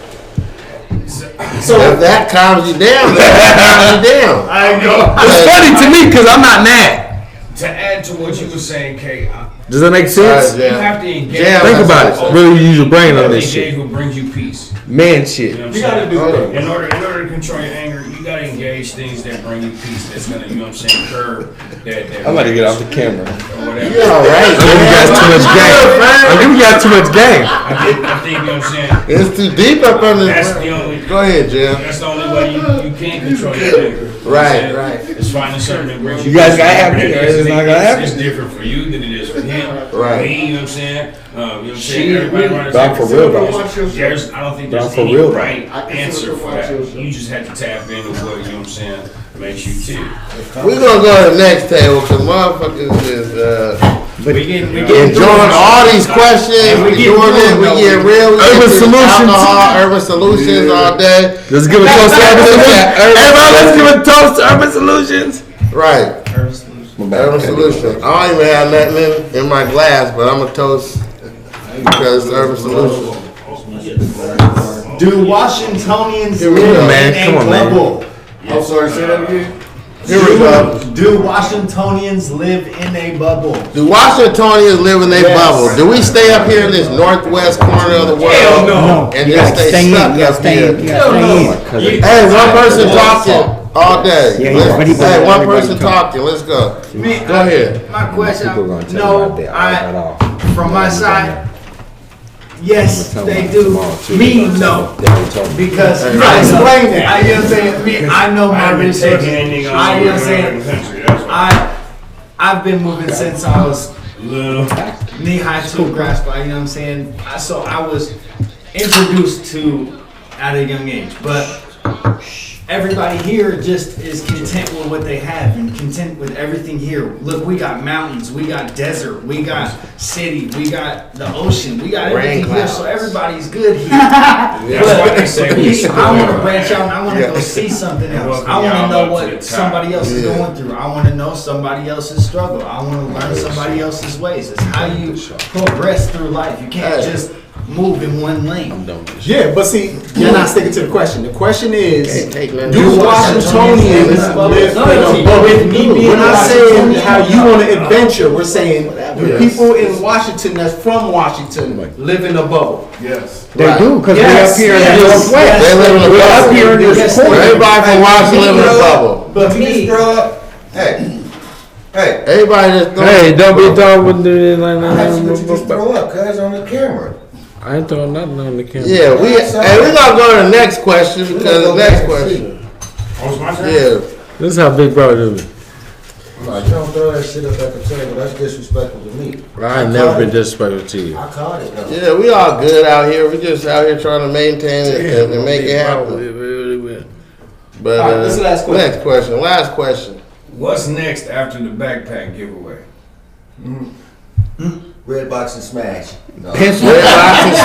So if that calms you down, that calms you down. I know. It's funny to me because I'm not mad. To add to what you were saying, Kay, Does that make sense? you have to engage. Think about it. Really use your brain on this Engage shit. what brings you peace. Man shit. You know what I'm You gotta saying? do that. In order to control your anger, you gotta engage things that bring you peace. That's gonna, you know what I'm saying, curb that. I'm about to get off the camera. Or whatever. Yeah, all right. I'm giving you guys too much game. I'm giving you guys too much game. I think, you know what I'm saying. It's too deep up under That's this. the only. Go ahead, Jim. That's the only way you can control your anger. Right. It's finding something that brings you. You guys peace. gotta have it, or it's not gonna happen. It's different for you than it is for him. Right. Me, you know what I'm saying? You know what I'm saying? Everybody running. But I'm for real, though. I don't think But there's I'm for any real, though. right answer for that. You just have to tap into what, you know what I'm saying, makes you tick. We're gonna go to the next table because motherfuckers is We get enjoying all these questions. We doing it. We get real. Urban Solutions. Urban Solutions all day. Let's give a toast to Urban Solutions. Everybody, let's give a toast to Urban Solutions. Right. Urban Solutions. I don't even have nothing in my glass, but I'm a toast because it's Urban Solutions. Do Washingtonians Here we live go. Man, in come a on, man. bubble? I'm sorry, say that again. Here we go. Do Washingtonians live in a bubble? Do Washingtonians live in a bubble? Do we stay up here in this northwest corner of the world Hell no. and just stay stuck up here? Hey, one person talking all day. Yeah, Let's- everybody- Hey, one everybody person talk. talking. Let's go. Me, Go ahead. My question, People are gonna tell you no, about that right off. from my side, yes, Tell they them do. tomorrow, too. Me, no. They already told me. Because Hey, I know, explain that. I, you know what I'm saying? Me, I know my I've been resources. taking anything I, you know what I'm in saying? the country, that's why. I've been moving since I was Little. knee high to a grass spot, you know what I'm saying? So I was introduced to at a young age, but everybody here just is content with what they have and content with everything here. Look, we got mountains, we got desert, we got city, we got the ocean, we got everything here, so everybody's good here. That's why they say we I want to branch out and I want to go see something else. I want to know what somebody else is going through. I want to know somebody else's struggle. I want to learn somebody else's ways. It's how you progress through life. You can't just move in one lane. Yeah, but see, you're not sticking to the question. The question is, Take nothing. do Washingtonians live in a bubble? With me being We're not saying Washingtonian, how you want to adventure. We're saying, do Yes. people in Washington that's from Washington live in a bubble? Yes. They do, because Yes, we're up here in yes, the northwest. They live in a We're up bubble. here in this Yes, corner. Everybody from Washington live in a bubble. But me, grow up. Hey, Everybody just Hey, don't be throwing with the I asked you what you just throw up, cuz on the camera. I ain't throwing nothing on the camera. Yeah, we gonna go to the next question because the next question. Oh, it's my turn? Yeah. This is how Big Brother do me. No, you don't throw that shit up at the table. That's disrespectful to me. I ain't never been disrespectful to you. I caught it though. Yeah, we all good out here. We just out here trying to maintain it and make it happen. But All right, this is the last question. next question. Last question. What's next after the backpack giveaway? Red box and smash. No. Pencil. Red box and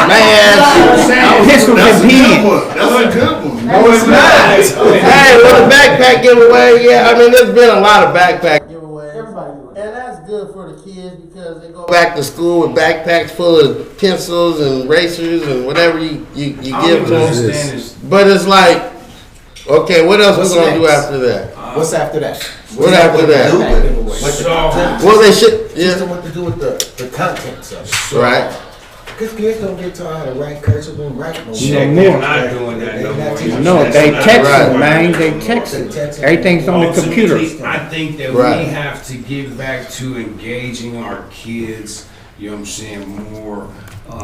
smash. Pencils and pens. That's a good one. No, it's not. Hey, with a backpack giveaway, yeah. I mean, there's been a lot of backpack giveaways. Everybody doing And that's good for the kids because they go back to school with backpacks full of pencils and erasers and whatever you give to them. But it's like, okay, what else we gonna do after that? What's after that? What after that? Well, they should, Just yeah, what to do with the contents of it. right. Because kids don't get taught how to write cursive and write no Check, more. we're not doing that no more. No, they That's text not- it, man. They text it. Everything's on the computer. Ultimately, I think that Right. we have to get back to engaging our kids, you know what I'm saying, more.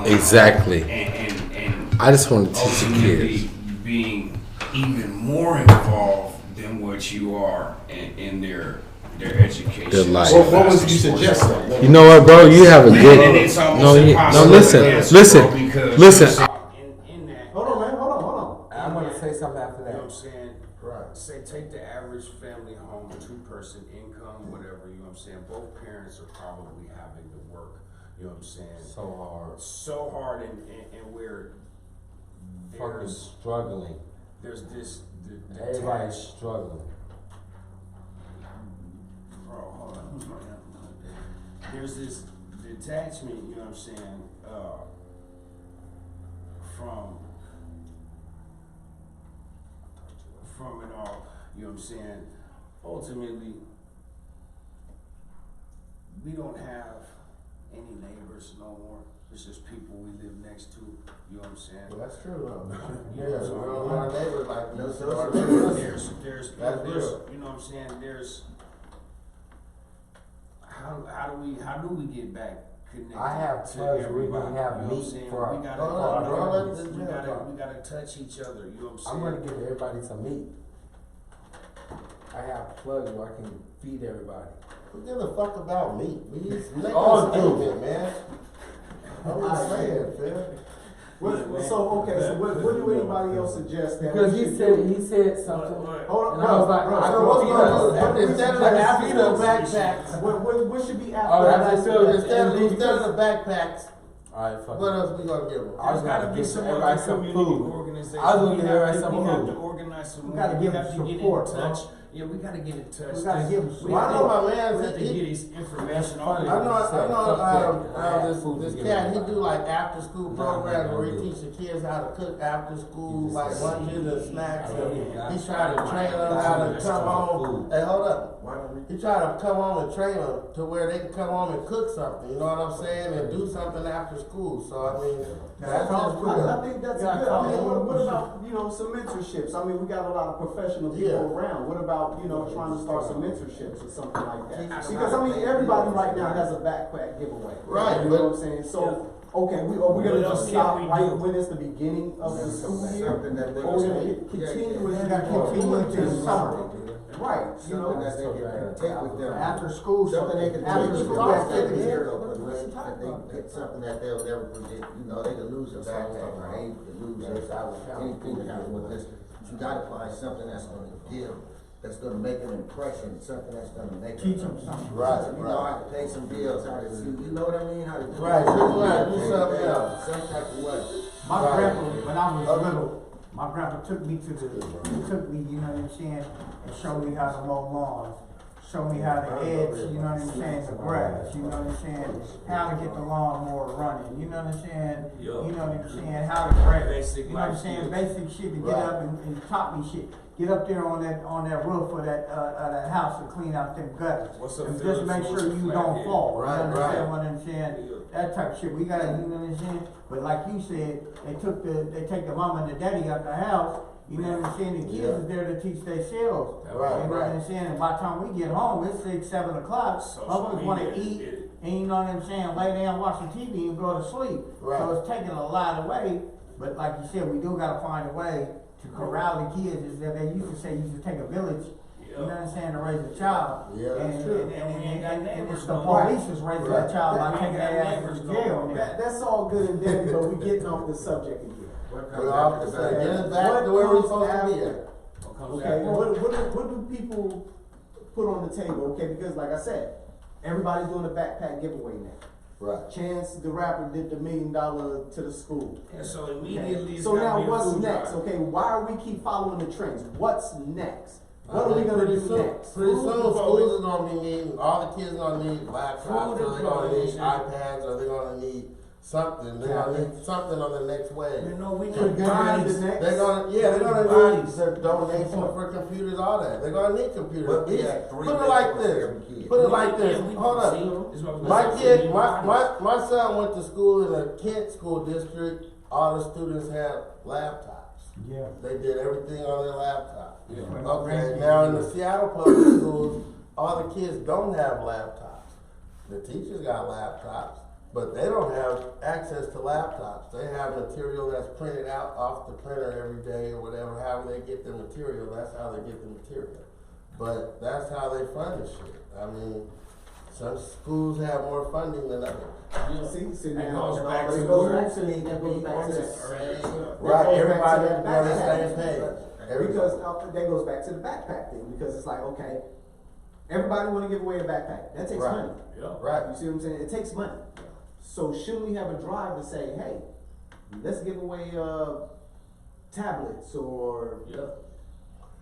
Exactly. And I just want to teach the ultimately kids. being even more involved than what you are in their education. Their life. What would you suggest though? You know what, bro? You have a And good. it's almost No, impossible listen, to answer, listen, bro, because listen. in that, Hold on, man. Hold on. I'm gonna say something after you know that. what I'm saying? Right. Say take the average family home, 2-person income, whatever, you know what I'm saying? Both parents are probably having to work, you know what I'm saying? So hard and where Fucking struggling. there's this Everybody's detached, struggling. bro, hold on. There's this detachment, you know what I'm saying, from it all, you know what I'm saying? Ultimately, we don't have any neighbors no more. It's just people we live next to, you know what I'm saying? Well, that's true though. Yeah, Yeah, so we don't want our neighbors like No this. social There's, That's there's, real. you know what I'm saying, there's, how do we get back connected I have to plugs where we everybody, can have you know what I'm meat saying? for our- We gotta, Hold on, bro, let this we jail gotta, talk. we gotta touch each other, you know what I'm saying? I'm gonna give everybody some meat. I have plugs where I can feed everybody. Who gives a fuck about me? We just make all a do. statement, man. I'm just saying, man. So what do anybody else suggest that? Because we he should said something. Hold on, And I was like, bro, I so thought what's he gonna does. do? Instead of the after the backpacks, What should be after Oh, that? that's still- instead of the backpacks, Alright, fuck what it. else we gonna give them? I was Gotta gonna get give some everybody other some community food. organizations. I was gonna We give have everybody to- some We have food. to organize some. We gotta more. give We have them to get support, in bro. touch. Yeah, we gotta get in touch. We gotta give them We support. Well, I know my man, we have to he- get his information I on know, Fuck this cat, he do like after school programs where he teach the kids how to cook after school, like lunches and snacks. And he try to train them how to come home. Hey, hold up. He try to come home and train them to where they can come home and cook something, you know what I'm saying? And do something after school. So, I mean, that's all I cool. think that's good. I mean, what about, some mentorships? I mean, we got a lot of professional people Yeah. around. What about, trying to start some mentorships or something like that? Because, I mean, everybody right now has a backpack giveaway. Right, You know what I'm saying? So, okay, are we gonna What else just can stop we right do? when it's the beginning of the school year? Something that they Or we're gonna can continue You gotta continue to the summer. Right, Something that they can take with them. After school, Something they can take after with school them. activities. That they get something that they'll never forget. They could lose a backpack or they could lose anything that happens with this. You gotta find something that's gonna give, that's gonna make an impression, something that's gonna make Teach them. them something. Right, You know how to pay some bills, how to, you know what I mean? How to do Right, you gotta do something else. Some type of way. My Right. grandpa, when I was little, my grandpa took me, you know what I'm saying, and showed me how to mow lawns. Showed me how to edge, you know what I'm saying, the grass, you know what I'm saying, how to get the lawnmower running, you know what I'm saying, you know what I'm saying, how to grab, you know what I'm saying, basic shit to get up and top me shit. Get up there on that roof of that house and clean out them gutters. And just make sure you don't fall, you understand what I'm saying? That type of shit, we gotta, you know what I'm saying? But like you said, they take the mama and the daddy out the house, you know what I'm saying? The kids is there to teach themselves. Right, You know what I'm saying? And by the time we get home, it's 6, 7 o'clock. Motherfuckers wanna eat, and you know what I'm saying, lay down, watch the TV and go to sleep. Right. So it's taking a lot away, but like you said, we do gotta find a way to corral the kids. Is that they used to say, used to take a village, you know what I'm saying, to raise a child. Yeah, that's true. And it's the police is raising that child by taking their ass to jail. That's all good and dandy, but we're getting off the subject again. We're off the side. Get us back to where we're supposed to be at. Okay, what do people put on the table? Okay, because like I said, everybody's doing a backpack giveaway now. Right. Chance the Rapper did the $1 million to the school. And so immediately, it's So gotta now be a what's food next? drive. Okay, why are we keep following the trends? What's next? What are we gonna do next? Pretty soon, schools are gonna be needing, all the kids are gonna need laptops, or they're gonna need iPads, or they're gonna need something. They're gonna need something on the next wave. You know, we Could need be bodies. the next. They're gonna need their donation for computers, all that. They're gonna need computers. But we Kids, had three put it like vehicles for this. every kid. Put it like this. Yeah, we Hold see, up. is what we My say. kid, We need my bodies. my son went to school in a Kent school district. All the students had laptops. Yeah. They did everything on their laptop. Yeah. Okay, now in the Seattle public schools, all the kids don't have laptops. The teachers got laptops, but they don't have access to laptops. They have material that's printed out off the printer every day or whatever, however they get the material, that's how they get the material. But that's how they fund the shit. I mean, some schools have more funding than others. See, That now, goes back to it the goes word. back to that goes back to that. Right, everybody That on the backpack. same page. Because that goes back to the backpack thing, because it's like, okay, everybody wanna give away a backpack, that takes Right. money. Right. You see what I'm saying? It takes money. So shouldn't we have a drive to say, hey, let's give away, tablets or,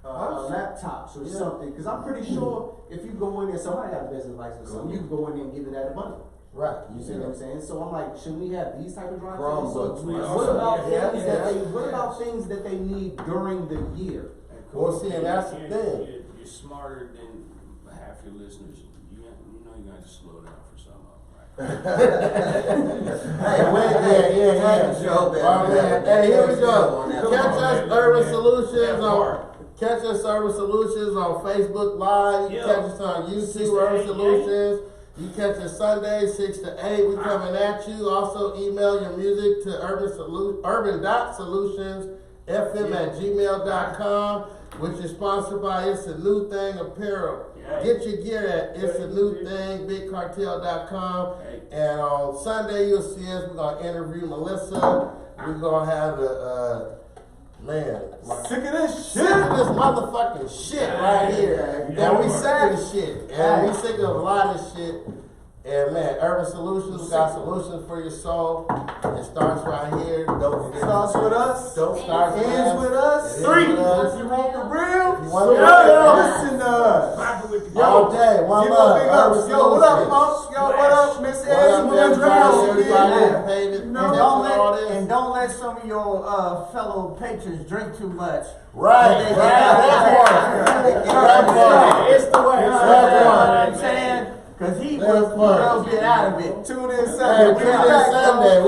laptops or something? Cause I'm pretty sure if you go in there, somebody got a business license, so you can go in there and give it that money. Right. You see what I'm saying? So I'm like, shouldn't we have these type of drives? Chromebooks. So We what also- about yeah, things yeah, that they, yeah. what about things that they need during the year? Well, see, and that's the thing. You're smarter than half your listeners. You know you got to slow down for some of them, right? Hey, wait, yeah. Show that. Oh, man. Hey, here we go. On that Catch one. us Urban Solutions That on part. Catch us Urban Solutions on Facebook Live. You Yeah. catch us on 6 YouTube to Urban 8, Solutions. You catch us Sunday 6 to 8. We coming at you. Also email your music to urban.solutions@gmail.com, which is sponsored by It's a New Thing Apparel. Yeah. Get your gear at It's a New Thing, bigcartel.com. Hey. And on Sunday, you'll see us. We're going to interview Melissa. We're going to have Sick of this sick of this motherfucking shit right here. And we sick of the shit. And we sick of a lot of shit. And man, Urban Solutions got solutions for your soul. It starts right here. Don't Starts with us. Don't start Ends with us. It ends with us. If you want the real, You want the listen to us. Rockin' with the All day, one Give a love. big Urban ups. Yo, what up, Solutions. folks? Yo, what up, Miss What Eddie? up, What everybody? Everybody up, paid it. And Attention don't to all let, this. and don't let some of your fellow patrons drink too much. Right, that part. It's the way. You know what I'm That saying? Cause he That was part. a little bit out of it. Tune in Hey, Sunday. tune in Sunday.